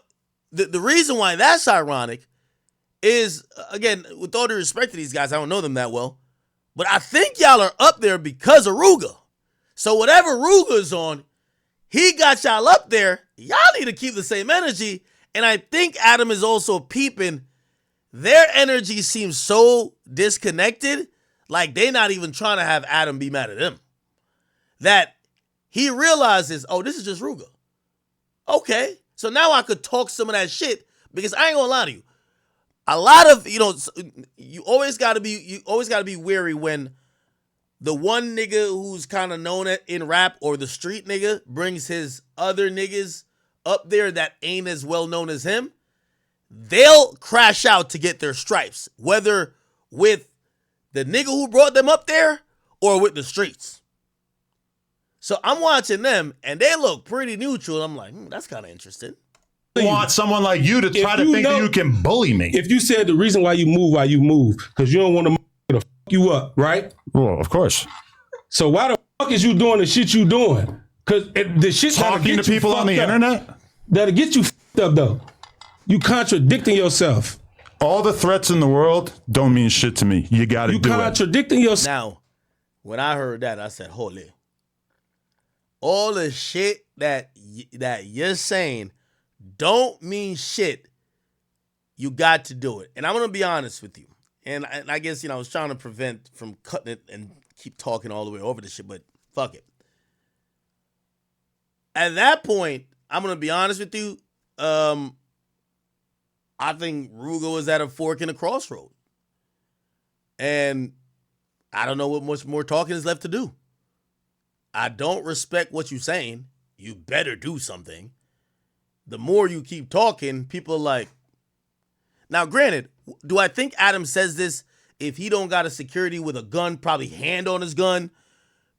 S1: the reason why that's ironic is, again, with all due respect to these guys, I don't know them that well, but I think y'all are up there because of Rooga. So whatever Rooga's on, he got y'all up there. Y'all need to keep the same energy. And I think Adam is also peeping. Their energy seems so disconnected, like they're not even trying to have Adam be mad at them, that he realizes, oh, this is just Rooga. Okay, so now I could talk some of that shit, because I ain't gonna lie to you. A lot of, you always gotta be wary when the one nigga who's kind of known in rap, or the street nigga, brings his other niggas up there that ain't as well known as him. They'll crash out to get their stripes, whether with the nigga who brought them up there or with the streets. So I'm watching them, and they look pretty neutral. I'm like, that's kind of interesting.
S8: I want someone like you to try to think that you can bully me.
S11: If you said the reason why you move, because you don't want to fuck you up, right?
S8: Well, of course.
S11: So why the fuck is you doing the shit you doing? Because the shit
S8: talking to people on the internet,
S11: that'll get you fucked up though. You contradicting yourself.
S8: All the threats in the world don't mean shit to me. You got to do it.
S11: You contradicting yourself.
S1: Now, when I heard that, I said, holy. All the shit that you're saying don't mean shit. You got to do it. And I'm going to be honest with you. And I guess, I was trying to prevent from cutting it and keep talking all the way over this shit, but fuck it. At that point, I'm going to be honest with you. I think Rooga was at a fork in the crossroad. And I don't know what much more talking is left to do. I don't respect what you're saying. You better do something. The more you keep talking, people are like... Now, granted, do I think Adam says this if he don't got a security with a gun, probably hand on his gun,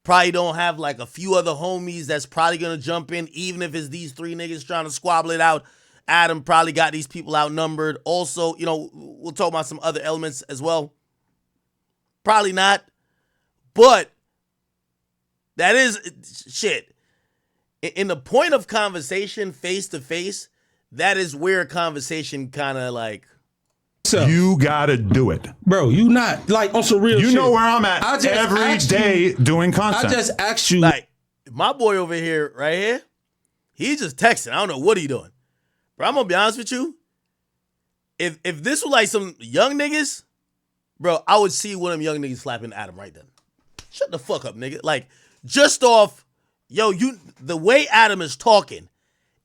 S1: probably don't have like a few other homies that's probably going to jump in, even if it's these three niggas trying to squabble it out? Adam probably got these people outnumbered. Also, we'll talk about some other elements as well. Probably not. But that is shit. in the point of conversation, face to face, that is where a conversation kind of like.
S8: So, you gotta do it,
S11: bro. You not like on some real.
S8: You
S11: shit.
S8: know where I'm at every day doing content.
S11: I just asked you,
S1: like my boy over here, right here. He just texting. I don't know what he doing, bro. I'm gonna be honest with you. If this was like some young niggas, bro, I would see one of them young niggas slapping Adam right then. Shut the fuck up, nigga. Like just off, the way Adam is talking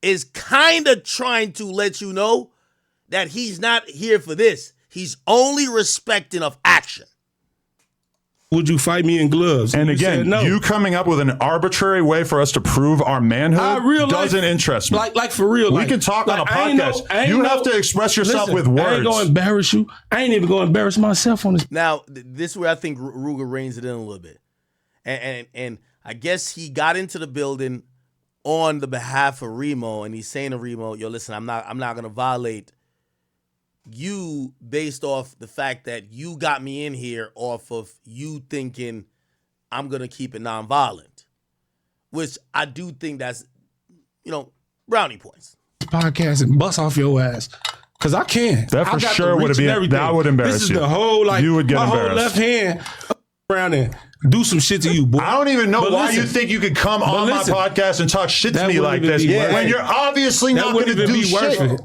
S1: is kind of trying to let you know that he's not here for this. He's only respecting of action.
S11: Would you fight me in gloves?
S8: And again, no. You coming up with an arbitrary way for us to prove our manhood doesn't interest me.
S11: Like for real.
S8: We can talk on a podcast. You have to express yourself with words.
S11: I ain't going to embarrass you. I ain't even going to embarrass myself on this.
S1: Now, this is where I think Rooga reins it in a little bit. And I guess he got into the building on the behalf of Remo, and he's saying to Remo, yo, listen, I'm not going to violate you based off the fact that you got me in here off of you thinking I'm going to keep it nonviolent, which I do think that's, brownie points.
S11: Podcast and bust off your ass. Because I can.
S8: That for sure would be that would embarrass you.
S11: This is the whole,
S8: you would get
S11: my
S8: embarrassed.
S11: whole left hand around there. Do some shit to you, boy.
S8: I don't even know why you think you could come on my podcast and talk shit to me like this when you're obviously not going to do shit.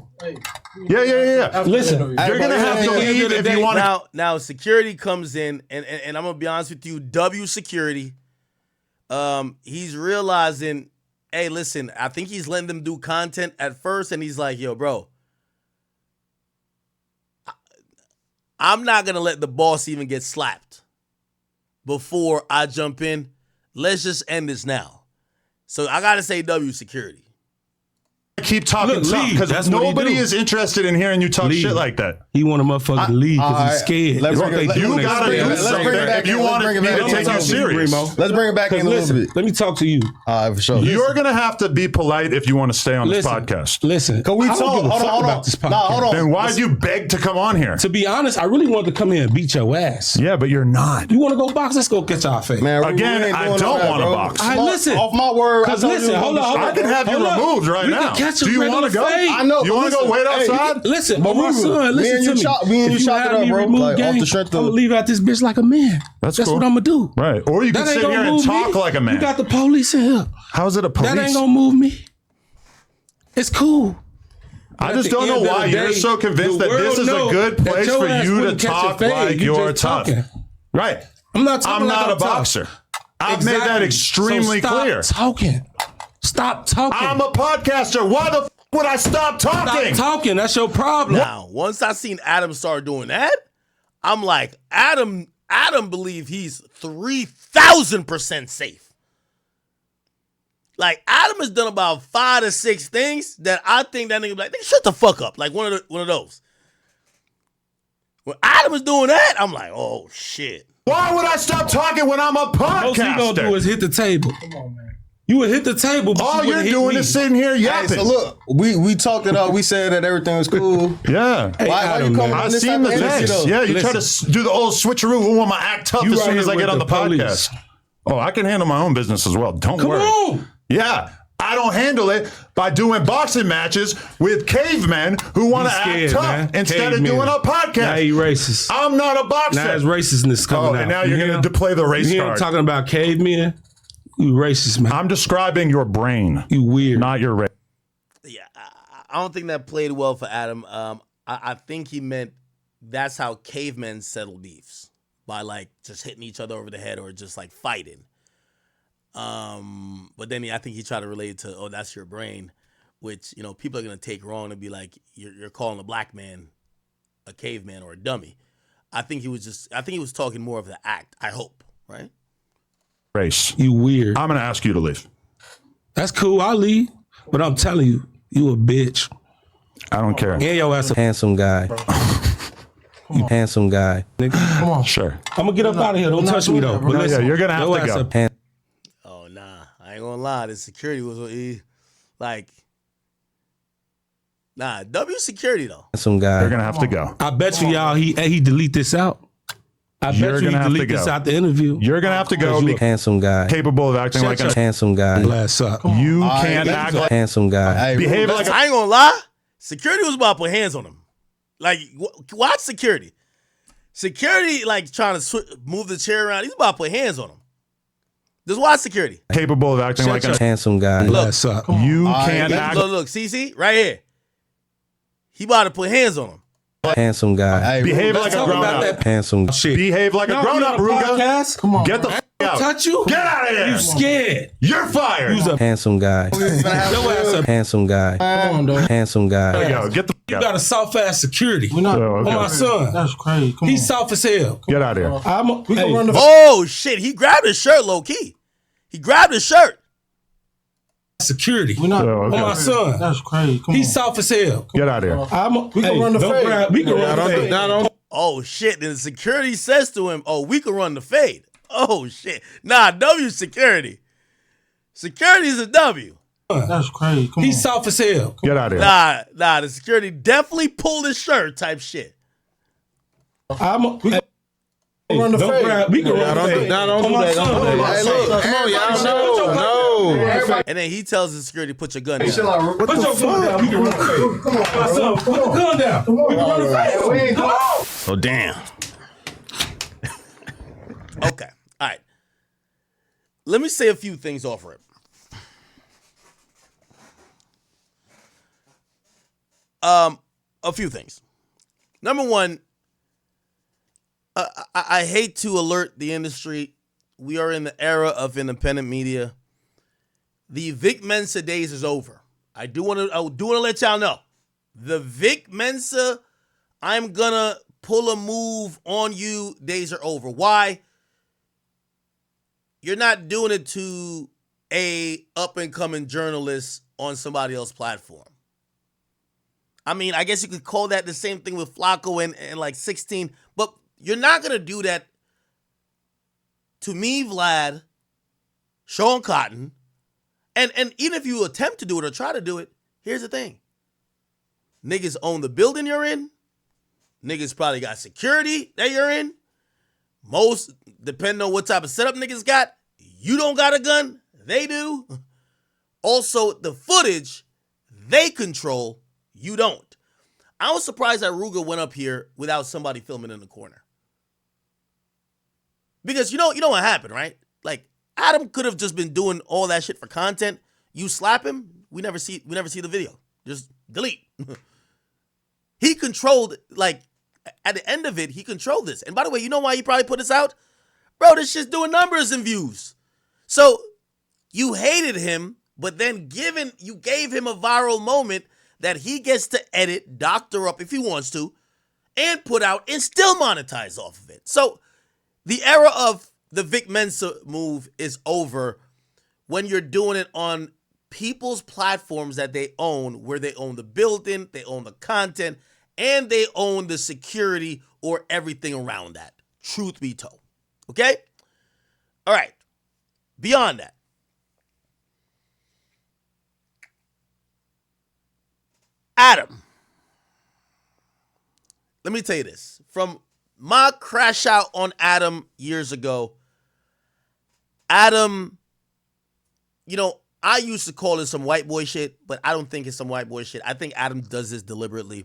S8: Yeah.
S11: Listen,
S8: you're going to have to leave if you want to.
S1: Now, security comes in, and I'm going to be honest with you, W security, he's realizing, hey, listen, I think he's letting them do content at first, and he's like, yo, bro, I'm not going to let the boss even get slapped before I jump in. Let's just end this now. So I got to say W security.
S8: Keep talking tough because nobody is interested in hearing you talk shit like that.
S11: He want a motherfucker to leave because he's scared.
S8: You gotta do something if you want me to take you serious.
S13: Let's bring it back in a little bit.
S11: Let me talk to you.
S13: For sure.
S8: You're gonna have to be polite if you want to stay on this podcast.
S11: Listen,
S13: can we talk? Hold on.
S8: Then why'd you beg to come on here?
S11: To be honest, I really wanted to come here and beat your ass.
S8: Yeah, but you're not.
S11: You want to go box? Let's go catch our face.
S13: Man,
S8: again, I don't want to box.
S11: I listen.
S13: Off my word.
S11: Because listen, hold on.
S8: I can have you removed right now. Do you want to go?
S13: I know.
S8: You want to go wait outside?
S11: Listen, but my son, listen to me.
S13: Me and you chopped it up, bro. Like, off the strength of...
S11: I'm going to leave out this bitch like a man.
S8: That's
S11: cool. What I'm going to do.
S8: Right. Or you can sit here and talk like a man.
S11: You got the police in here.
S8: How's it a police?
S11: That ain't going to move me. It's cool.
S8: I just don't know why you're so convinced that this is a good place for you to talk like you're tough. Right.
S11: I'm not
S8: a boxer. I've made that extremely clear.
S11: Stop talking.
S8: I'm a podcaster. Why the would I stop talking?
S11: Stop talking. That's your problem.
S1: Now, once I seen Adam start doing that, I'm like, Adam believe he's 3,000% safe. Like, Adam has done about 5 to 6 things that I think that nigga be like, nigga, shut the fuck up. Like one of those. When Adam is doing that, I'm like, oh shit.
S8: Why would I stop talking when I'm a podcaster?
S11: Most you gonna do is hit the table. Come on, man. You would hit the table. But
S8: all you're doing is sitting here yapping.
S13: Hey, so look, we talked it up. We said that everything was cool.
S8: Yeah.
S13: Hey, why you coming on this type of energy?
S8: Yeah, you try to do the old switcheroo. Who want to act tough as soon as I get on the podcast? Oh, I can handle my own business as well. Don't worry.
S11: Come on.
S8: Yeah. I don't handle it by doing boxing matches with cavemen who want to act tough instead of doing a podcast.
S11: Now you racist.
S8: I'm not a boxer.
S11: Now it's racistness coming out.
S8: And now you're going to play the race card.
S11: You're talking about cavemen. You racist, man.
S8: I'm describing your brain.
S11: You weird.
S8: Not your race.
S1: Yeah, I don't think that played well for Adam. I think he meant that's how cavemen settle beefs, by like just hitting each other over the head or just like fighting. But then I think he tried to relate it to, oh, that's your brain, which, people are going to take wrong and be like, you're calling a black man a caveman or a dummy. I think he was talking more of the act, I hope, right?
S8: Race.
S11: You weird.
S8: I'm going to ask you to leave.
S11: That's cool. I'll leave. But I'm telling you, you a bitch.
S8: I don't care.
S9: And your ass a handsome guy. You handsome guy. Nigga.
S11: Come on.
S8: Sure.
S11: I'm going to get up out of here. Don't touch me, though. But listen,
S8: you're going to have to go.
S1: Oh, nah. I ain't going to lie. The security was like... Nah, W security, though.
S9: Handsome guy.
S8: You're going to have to go.
S11: I bet you y'all, he delete this out. I bet
S8: You're
S11: you
S8: gonna have to
S11: delete this
S8: go.
S11: out the interview.
S8: You're gonna have to go. Be
S9: Handsome guy.
S8: capable of acting like a
S9: Handsome guy.
S11: Glass up.
S8: You can't act like
S9: Handsome guy.
S8: behave like
S1: I ain't gonna lie. Security was about to put hands on him. Like, watch security. Security, like, trying to move the chair around. He's about to put hands on him. Just watch security.
S8: capable of acting like a
S9: Handsome guy.
S11: Glass up.
S8: you can't act.
S1: Look, see, right here. He about to put hands on him.
S9: Handsome guy.
S8: Behave like a grown up.
S9: Handsome shit.
S8: Behave like a grown up, Rooga.
S11: Come on.
S8: Get the out.
S11: Touch you?
S8: Get out of here.
S11: You scared?
S8: You're fired.
S11: Use a
S9: Handsome guy.
S11: your ass up.
S9: Handsome guy.
S11: Come on, dog.
S9: Handsome
S8: There
S9: guy.
S8: you go. Get the
S11: You
S8: out.
S11: got a soft ass security.
S12: We're not.
S8: Oh, okay.
S11: On my son.
S12: That's crazy. Come
S11: He's soft as hell.
S8: Get out of here.
S12: We can run the.
S1: Oh, shit. He grabbed his shirt low key. He grabbed his shirt.
S11: Security.
S12: We're not.
S8: Oh, okay.
S11: On my son.
S12: That's crazy. Come
S11: He's
S12: on.
S11: soft as hell.
S8: Get out of here.
S12: We can run the
S11: don't
S12: fade.
S11: grab- we can run the fade.
S1: Oh, shit. Then the security says to him, oh, we can run the fade. Oh, shit. Nah, W security. Security is a W.
S12: That's crazy. Come
S11: He's
S12: on.
S11: soft as hell.
S8: Get out of here.
S1: Nah, the security definitely pulled his shirt type shit.
S12: We can run the
S11: Don't
S12: fade.
S11: grab. We can run the fade.
S10: Don't
S11: On
S10: do
S11: my
S10: that. Don't do
S11: son.
S10: that. Hey, look. Come on, y'all. No.
S1: And then he tells the security, put your gun down.
S11: Put your gun down. We can run the fade. Come on, my son. Put the gun down. We can run the fade. Come on.
S1: Oh, damn. Okay. All right. Let me say a few things off rip. A few things. Number one, I hate to alert the industry. We are in the era of independent media. The Vic Mensa days is over. I do want to let y'all know. The Vic Mensa, I'm gonna pull a move on you, days are over. Why? You're not doing it to a up and coming journalist on somebody else's platform. I mean, I guess you could call that the same thing with Flacco and like 16, but you're not gonna do that to me, Vlad, Sean Cotton, and even if you attempt to do it or try to do it, here's the thing. Niggas own the building you're in. Niggas probably got security that you're in. Most, depending on what type of setup niggas got, you don't got a gun. They do. Also, the footage they control, you don't. I was surprised that Rooga went up here without somebody filming in the corner. Because you know what happened, right? Like, Adam could have just been doing all that shit for content. You slap him, we never see the video. Just delete. He controlled, like, at the end of it, he controlled this. And by the way, you know why he probably put this out? Bro, this shit's doing numbers and views. So you hated him, but then you gave him a viral moment that he gets to edit, doctor up if he wants to, and put out and still monetize off of it. So the era of the Vic Mensa move is over when you're doing it on people's platforms that they own, where they own the building, they own the content, and they own the security or everything around that. Truth be told. Okay? All right. Beyond that. Adam. Let me tell you this. From my crash out on Adam years ago, Adam, I used to call it some white boy shit, but I don't think it's some white boy shit. I think Adam does this deliberately.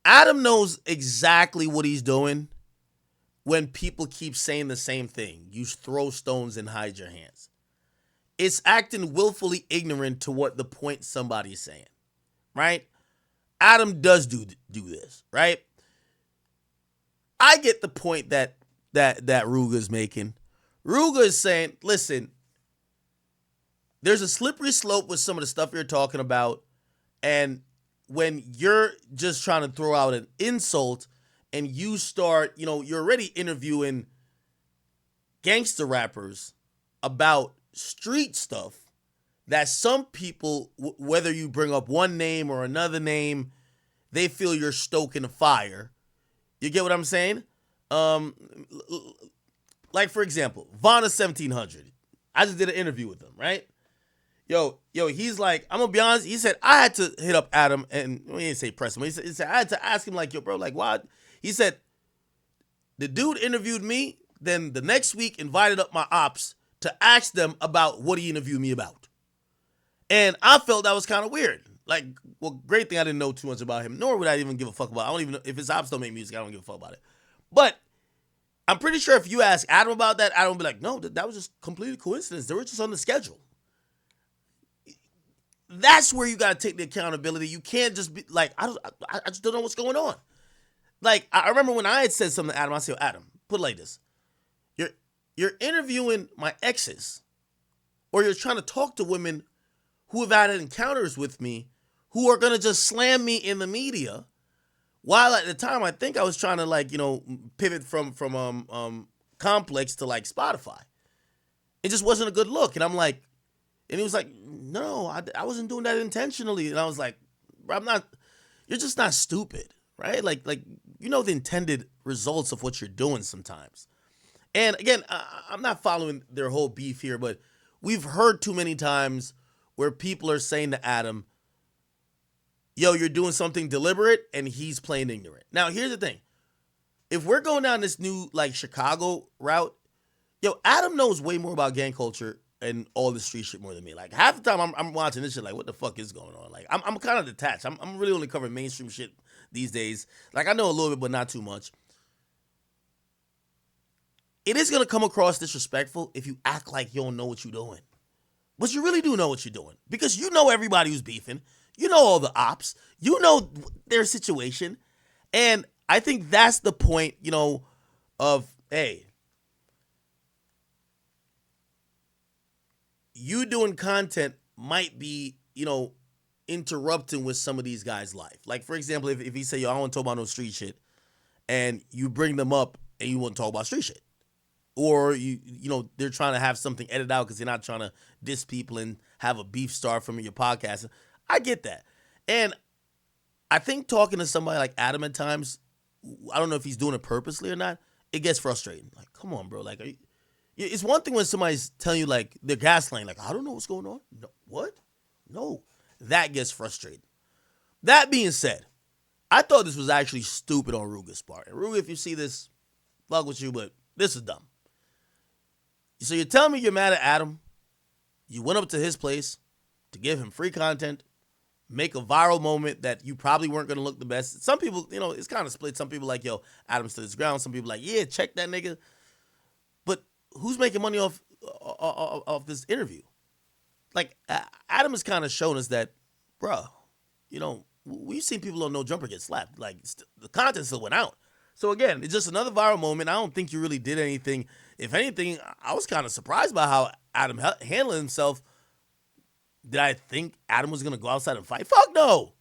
S1: Adam knows exactly what he's doing when people keep saying the same thing. You throw stones and hide your hands. It's acting willfully ignorant to what the point somebody's saying, right? Adam does do this, right? I get the point that Rooga's making. Rooga is saying, listen, there's a slippery slope with some of the stuff you're talking about, and when you're just trying to throw out an insult and you start, you're already interviewing gangster rappers about street stuff that some people, whether you bring up one name or another name, they feel you're stoking a fire. You get what I'm saying? Like, for example, Vonna 1700. I just did an interview with him, right? Yo, he's like, I'm gonna be honest. He said, I had to hit up Adam, and he didn't say press him. He said, I had to ask him, like, yo, bro, like, why? He said, The dude interviewed me, then the next week invited up my ops to ask them about what he interviewed me about. And I felt that was kind of weird. Like, well, great thing I didn't know too much about him, nor would I even give a fuck about it. I don't even know if his ops don't make music, I don't give a fuck about it. But I'm pretty sure if you ask Adam about that, Adam would be like, no, that was just completely coincidence. They were just on the schedule. That's where you got to take the accountability. You can't just be like, I just don't know what's going on. Like, I remember when I had said something to Adam, I said, Adam, put it like this. You're interviewing my exes, or you're trying to talk to women who have had encounters with me who are going to just slam me in the media, while at the time I think I was trying to, like, you know, pivot from Complex to, like, Spotify. It just wasn't a good look. And I'm like, and he was like, no, I wasn't doing that intentionally. And I was like, bro, you're just not stupid, right? Like you know the intended results of what you're doing sometimes. And again, I'm not following their whole beef here, but we've heard too many times where people are saying to Adam, yo, you're doing something deliberate, and he's playing ignorant. Now, here's the thing. If we're going down this new, like, Chicago route, yo, Adam knows way more about gang culture and all the street shit more than me. Like, half the time I'm watching this shit like, what the fuck is going on? Like, I'm kind of detached. I'm really only covering mainstream shit these days. Like, I know a little bit, but not too much. It is going to come across disrespectful if you act like you don't know what you're doing. But you really do know what you're doing. Because you know everybody who's beefing. You know all the ops. You know their situation. And I think that's the point, you know, of, hey, you doing content might be, you know, interrupting with some of these guys' life. Like, for example, if he say, yo, I don't want to talk about no street shit, and you bring them up and you want to talk about street shit. Or, you know, they're trying to have something edited out because they're not trying to diss people and have a beef start from your podcast. I get that. And I think talking to somebody like Adam at times, I don't know if he's doing it purposely or not, it gets frustrating. Like, come on, bro. Like, it's one thing when somebody's telling you, like, they're gaslighting. Like, I don't know what's going on. No, what? No. That gets frustrating. That being said, I thought this was actually stupid on Rooga's part. And Rooga, if you see this, fuck with you, but this is dumb. So you're telling me you're mad at Adam. You went up to his place to give him free content, make a viral moment that you probably weren't going to look the best. Some people, you know, it's kind of split. Some people like, yo, Adam stood his ground. Some people like, yeah, check that nigga. But who's making money off this interview? Like, Adam has kind of shown us that, bruh, you know, we've seen people on No Jumper get slapped. Like, the content still went out. So again, it's just another viral moment. I don't think you really did anything. If anything, I was kind of surprised by how Adam handled himself. Did I think Adam was going to go outside and fight? Fuck no.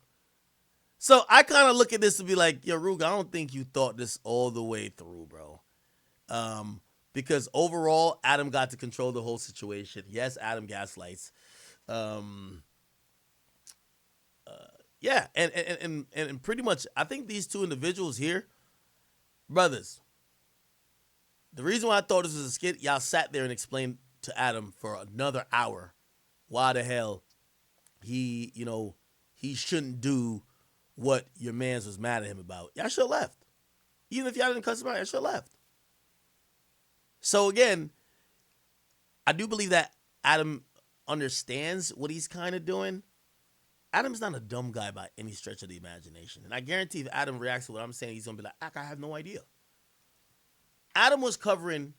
S1: So I kind of look at this and be like, yo, Rooga, I don't think you thought this all the way through, bro. Because overall, Adam got to control the whole situation. Yes, Adam gaslights. Yeah, and pretty much, I think these two individuals here, brothers, the reason why I thought this was a skit, y'all sat there and explained to Adam for another hour why the hell he, you know, he shouldn't do what your mans was mad at him about. Y'all should have left. Even if y'all didn't cuss him out, y'all should have left. So again, I do believe that Adam understands what he's kind of doing. Adam's not a dumb guy by any stretch of the imagination. And I guarantee if Adam reacts to what I'm saying, he's going to be like, I have no idea. Adam was covering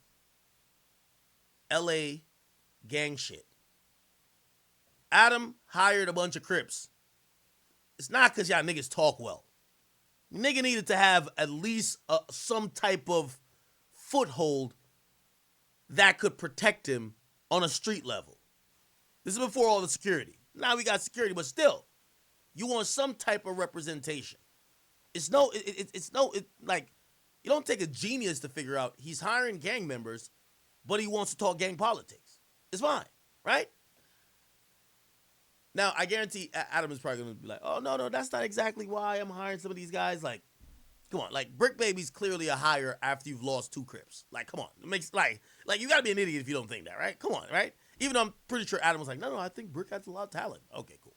S1: LA gang shit. Adam hired a bunch of Crips. It's not because y'all niggas talk well. Nigga needed to have at least some type of foothold that could protect him on a street level. This is before all the security. Now we got security, but still, you want some type of representation. It's like, you don't take a genius to figure out he's hiring gang members, but he wants to talk gang politics. It's fine, right? Now, I guarantee Adam is probably going to be like, oh, no, that's not exactly why I'm hiring some of these guys. Like, come on. Like, Brick Baby's clearly a hire after you've lost 2 Crips. Like, come on. It makes, like you got to be an idiot if you don't think that, right? Come on, right? Even though I'm pretty sure Adam was like, no, I think Brick has a lot of talent. Okay, cool.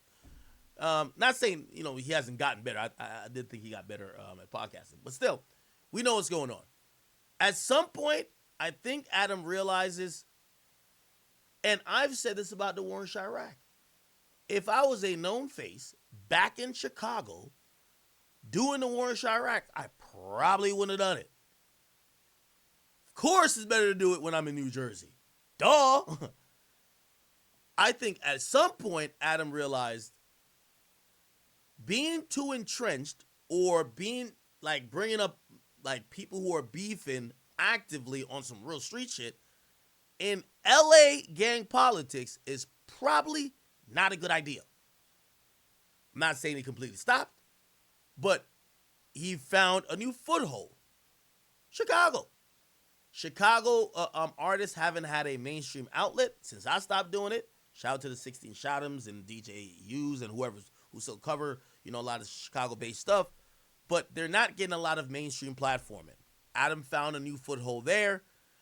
S1: Not saying, you know, he hasn't gotten better. I did think he got better at podcasting. But still, we know what's going on. At some point, I think Adam realizes, and I've said this about the war in Chirac. If I was a known face back in Chicago doing the war in Chirac, I probably wouldn't have done it. Of course, it's better to do it when I'm in New Jersey. Duh. I think at some point, Adam realized being too entrenched or being like bringing up like people who are beefing actively on some real street shit in LA gang politics is probably not a good idea. I'm not saying he completely stopped, but he found a new foothold. Chicago artists haven't had a mainstream outlet since I stopped doing it. Shout out to the 16 Shot'ems and DJ U's and who still cover, a lot of Chicago-based stuff, but they're not getting a lot of mainstream platforming. Adam found a new foothold there,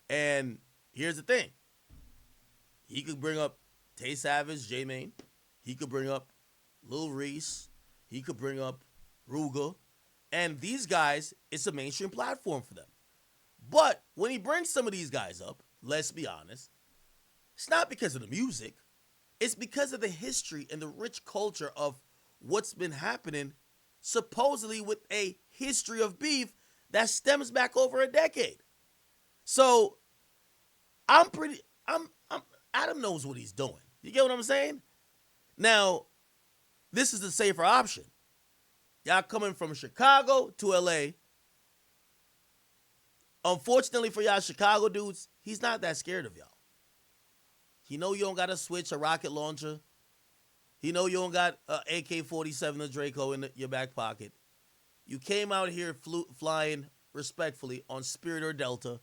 S1: and here's the thing. He could bring up Tay Savage, J-Mane. He could bring up Lil Reese. He could bring up Rooga. And these guys, it's a mainstream platform for them. But when he brings some of these guys up, let's be honest, it's not because of the music. It's because of the history and the rich culture of what's been happening, supposedly with a history of beef that stems back over a decade. So Adam knows what he's doing. You get what I'm saying? Now, this is the safer option. Y'all coming from Chicago to LA. Unfortunately for y'all Chicago dudes, he's not that scared of y'all. He know you don't got to switch a rocket launcher. He know you don't got an AK-47 or Draco in your back pocket. You came out here flying respectfully on Spirit or Delta,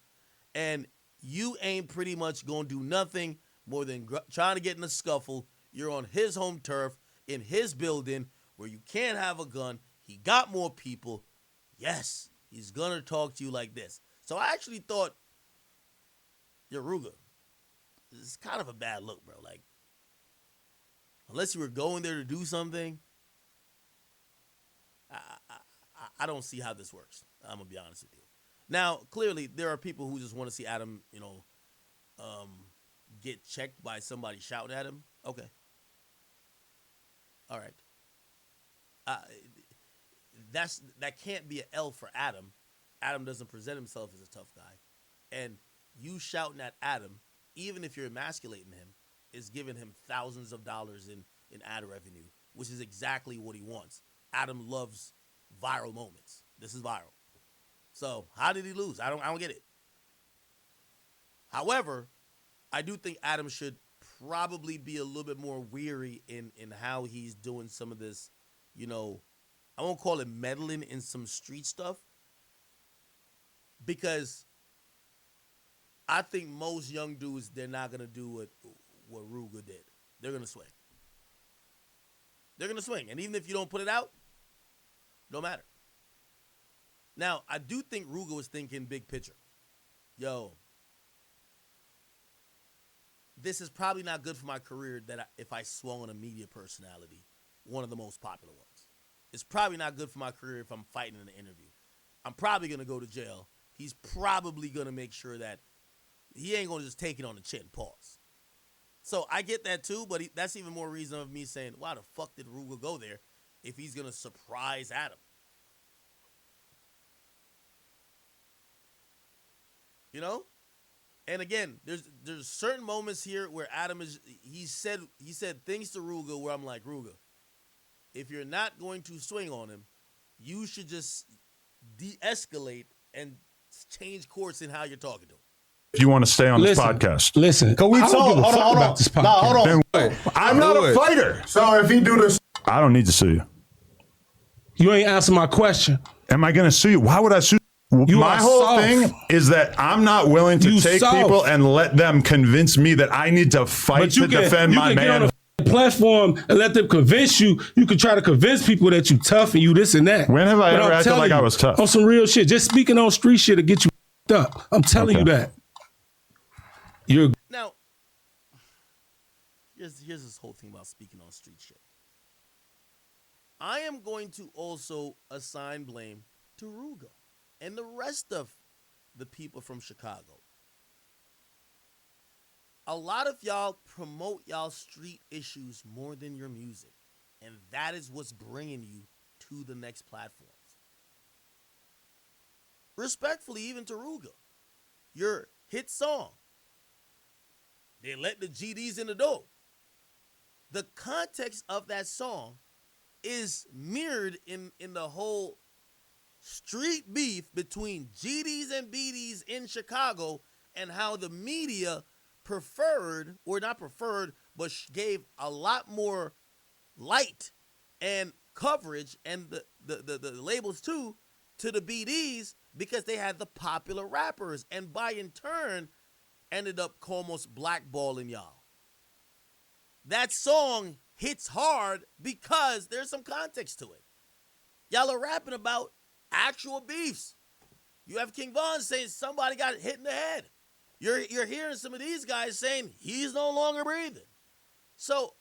S1: and you ain't pretty much going to do nothing more than trying to get in a scuffle. You're on his home turf, in his building, where you can't have a gun. He got more people. Yes, he's going to talk to you like this. So I actually thought, yo, Rooga, this is kind of a bad look, bro. Like, unless you were going there to do something, I don't see how this works. I'm going to be honest with you. Now, clearly, there are people who just want to see Adam, get checked by somebody shouting at him. Okay. All right. That can't be an L for Adam. Adam doesn't present himself as a tough guy. And you shouting at Adam, even if you're emasculating him, is giving him thousands of dollars in ad revenue, which is exactly what he wants. Adam loves viral moments. This is viral. So how did he lose? I don't get it. However, I do think Adam should probably be a little bit more weary in how he's doing some of this, I won't call it meddling in some street stuff, because I think most young dudes, they're not going to do what Rooga did. They're going to swing. They're going to swing. And even if you don't put it out, no matter. Now, I do think Rooga was thinking big picture. Yo, this is probably not good for my career if I swung on a media personality, one of the most popular ones. It's probably not good for my career if I'm fighting in an interview. I'm probably going to go to jail. He's probably going to make sure that he ain't going to just take it on the chin, pause. So I get that too, but that's even more reason of me saying, why the fuck did Rooga go there if he's going to surprise Adam? And again, there's certain moments here where Adam he said things to Rooga where I'm like, Rooga, if you're not going to swing on him, you should just de-escalate and change course in how you're talking to him.
S8: If you want to stay on this podcast.
S11: Listen,
S12: can we talk? Hold on.
S11: This podcast.
S12: No, hold on.
S8: I'm not a fighter.
S12: So if he do this,
S8: I don't need to sue you.
S11: You ain't answer my question.
S8: Am I going to sue you? Why would I sue you? My whole thing is that I'm not willing to take people and let them convince me that I need to fight to defend my man.
S11: Get on a platform and let them convince you. You can try to convince people that you tough and you this and that.
S8: When have I ever acted like I was tough?
S11: On some real shit. Just speaking on street shit to get you up. I'm telling you that.
S1: Now, here's this whole thing about speaking on street shit. I am going to also assign blame to Rooga and the rest of the people from Chicago. A lot of y'all promote y'all street issues more than your music. And that is what's bringing you to the next platforms. Respectfully, even to Rooga, your hit song, they let the GDs in the door. The context of that song is mirrored in the whole street beef between GDs and BDs in Chicago and how the media preferred, or not preferred, but gave a lot more light and coverage and the labels too to the BDs because they had the popular rappers and by in turn ended up almost blackballing y'all. That song hits hard because there's some context to it. Y'all are rapping about actual beefs. You have King Von saying somebody got hit in the head. You're hearing some of these guys saying he's no longer breathing. So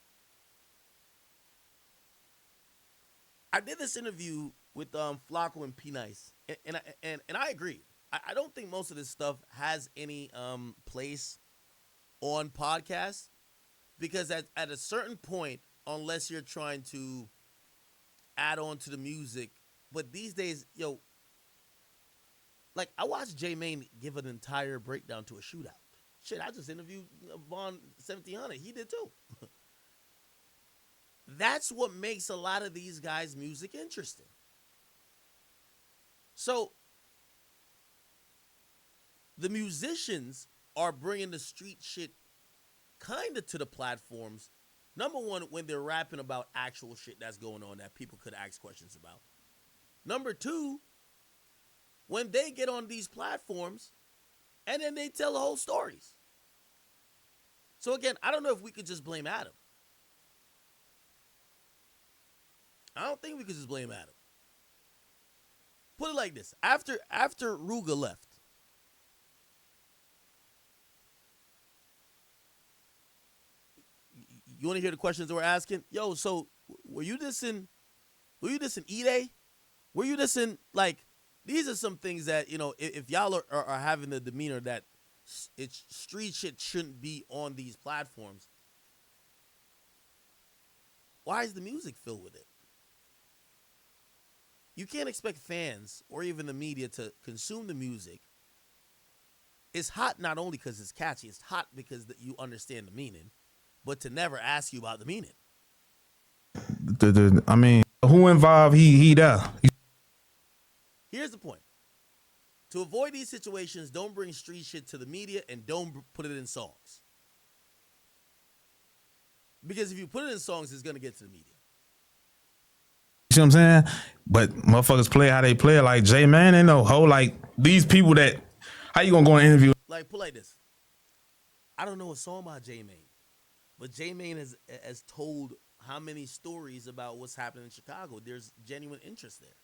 S1: I did this interview with Flacco and P Nice, and I agree. I don't think most of this stuff has any place on podcasts because at a certain point, unless you're trying to add on to the music, but these days, yo, like I watched J Mane give an entire breakdown to a shootout. Shit, I just interviewed Von 1700. He did too. That's what makes a lot of these guys' music interesting. So the musicians are bringing the street shit kind of to the platforms. Number one, when they're rapping about actual shit that's going on that people could ask questions about. Number two, when they get on these platforms and then they tell the whole stories. So again, I don't know if we could just blame Adam. I don't think we could just blame Adam. Put it like this. After Rooga left, you want to hear the questions that we're asking? Yo, so were you dissing E-Day? Were you dissing, like, these are some things that, you know, if y'all are having the demeanor that it's street shit shouldn't be on these platforms, why is the music filled with it? You can't expect fans or even the media to consume the music. It's hot not only because it's catchy, it's hot because you understand the meaning, but to never ask you about the meaning.
S10: I mean, who involved? He there.
S1: Here's the point. To avoid these situations, don't bring street shit to the media and don't put it in songs. Because if you put it in songs, it's going to get to the media.
S10: You see what I'm saying? But motherfuckers play how they play. Like J Man, ain't no hoe. Like these people that, how you gonna go and interview?
S1: Like, put like this. I don't know a song by J Mane, but J Mane has told how many stories about what's happening in Chicago. There's genuine interest there.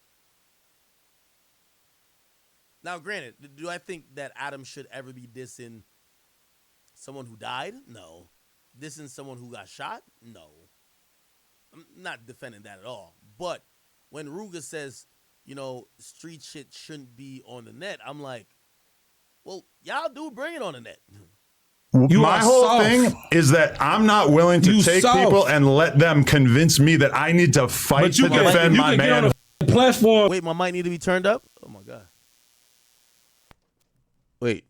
S1: Now, granted, do I think that Adam should ever be dissing someone who died? No. Dissing someone who got shot? No. I'm not defending that at all. But when Rooga says, you know, street shit shouldn't be on the net, I'm like, well, y'all do bring it on the net.
S8: My whole thing is that I'm not willing to take people and let them convince me that I need to fight to defend my man.
S10: Platform.
S1: Wait, my mic need to be turned up? Oh, my God. Wait.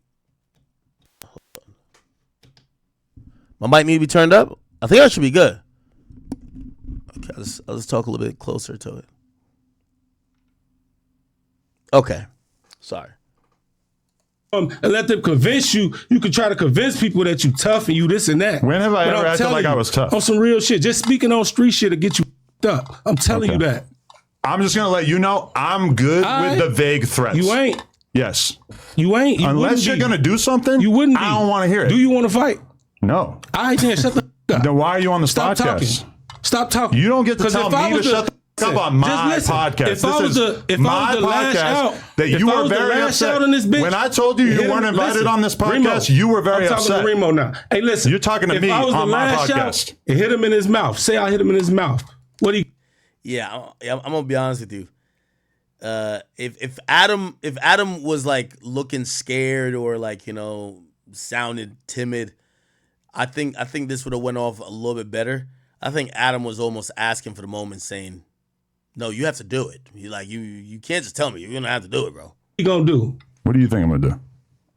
S1: My mic need to be turned up? I think I should be good. Okay, I'll just talk a little bit closer to it. Okay. Sorry.
S11: And let them convince you. You can try to convince people that you tough and you this and that.
S8: When have I ever acted like I was tough?
S11: On some real shit. Just speaking on street shit to get you up. I'm telling you that.
S8: I'm just going to let you know I'm good with the vague threats.
S11: You ain't.
S8: Yes.
S11: You ain't.
S8: Unless you're going to do something,
S11: you wouldn't be.
S8: I don't want to hear it.
S11: Do you want to fight?
S8: No.
S11: All right, then shut the f*** up.
S8: Then why are you on the
S11: Stop
S8: podcast?
S11: talking. Stop talking.
S8: You don't get to tell me to shut the f*** up on my podcast.
S11: If I was the last out,
S8: that you were very upset. When I told you you weren't invited on this podcast, you were very upset.
S11: I'm talking to Remo now. Hey, listen.
S8: You're talking to me on my podcast.
S11: It hit him in his mouth. Say I hit him in his mouth. What do you?
S1: Yeah, I'm going to be honest with you. if Adam was like looking scared or like, you know, sounded timid, I think this would have went off a little bit better. I think Adam was almost asking for the moment, saying, "No, you have to do it. You can't just tell me. You're gonna have to do it, bro."
S11: He gonna do?
S8: What do you think I'm gonna do?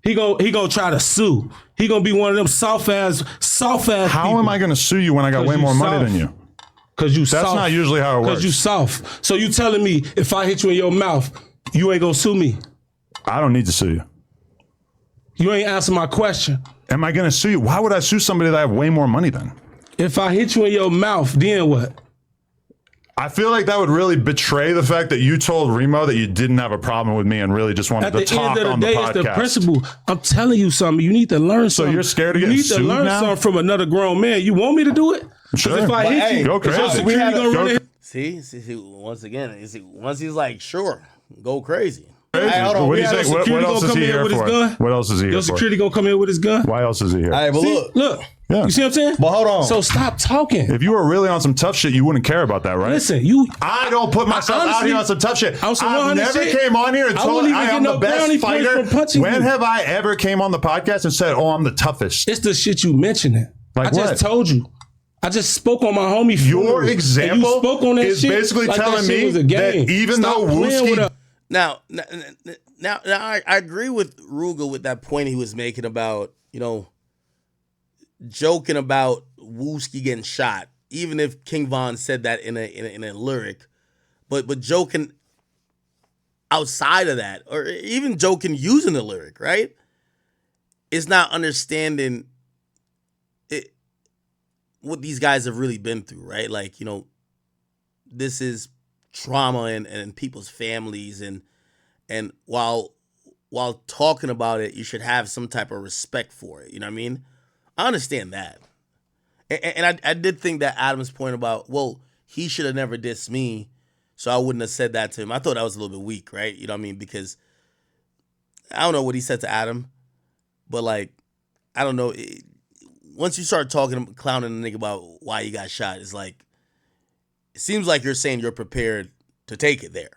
S11: He gonna try to sue. He gonna be one of them soft ass.
S8: How am I gonna sue you when I got way more money than you?
S11: Cause you soft.
S8: That's not usually how it works.
S11: Cause you soft. So you telling me if I hit you in your mouth, you ain't gonna sue me?
S8: I don't need to sue you.
S11: You ain't answer my question.
S8: Am I gonna sue you? Why would I sue somebody that I have way more money than?
S11: If I hit you in your mouth, then what?
S8: I feel like that would really betray the fact that you told Remo that you didn't have a problem with me and really just wanted to talk on the podcast.
S11: It's the principle. I'm telling you something. You need to learn something.
S8: So you're scared to get sued now?
S11: You need to learn something from another grown man. You want me to do it?
S8: Sure.
S11: If I hit you,
S8: go crazy.
S1: See, once again, once he's like, sure, go crazy.
S11: Hey, hold on.
S8: What do you think? What else is he here for? What else is he here for?
S11: Your security gonna come in with his gun?
S8: Why else is he here?
S13: All right, but
S11: look.
S8: Yeah.
S11: You see what I'm saying?
S13: But hold on.
S11: So stop talking.
S8: If you were really on some tough shit, you wouldn't care about that, right?
S11: Listen,
S8: I don't put myself out here on some tough shit. I never came on here and told I am the best fighter. When have I ever came on the podcast and said, "Oh, I'm the toughest"?
S11: It's the shit you mentioning.
S8: Like
S11: I just told you. I just spoke on my homie.
S8: Your example
S11: you spoke on that
S8: is
S11: shit
S8: basically
S11: like
S8: telling me that even though Wooski...
S1: Now, I agree with Rooga with that point he was making about, you know, joking about Wooski getting shot, even if King Von said that in a lyric, but joking outside of that, or even joking using the lyric, right? It's not understanding it, what these guys have really been through, right? Like, you know, this is trauma and people's families, and while talking about it, you should have some type of respect for it. You know what I mean? I understand that. And I did think that Adam's point about, well, he should have never dissed me, so I wouldn't have said that to him. I thought that was a little bit weak, right? You know what I mean? Because I don't know what he said to Adam, but like, I don't know. Once you start clowning the nigga about why he got shot, it's like, it seems like you're saying you're prepared to take it there.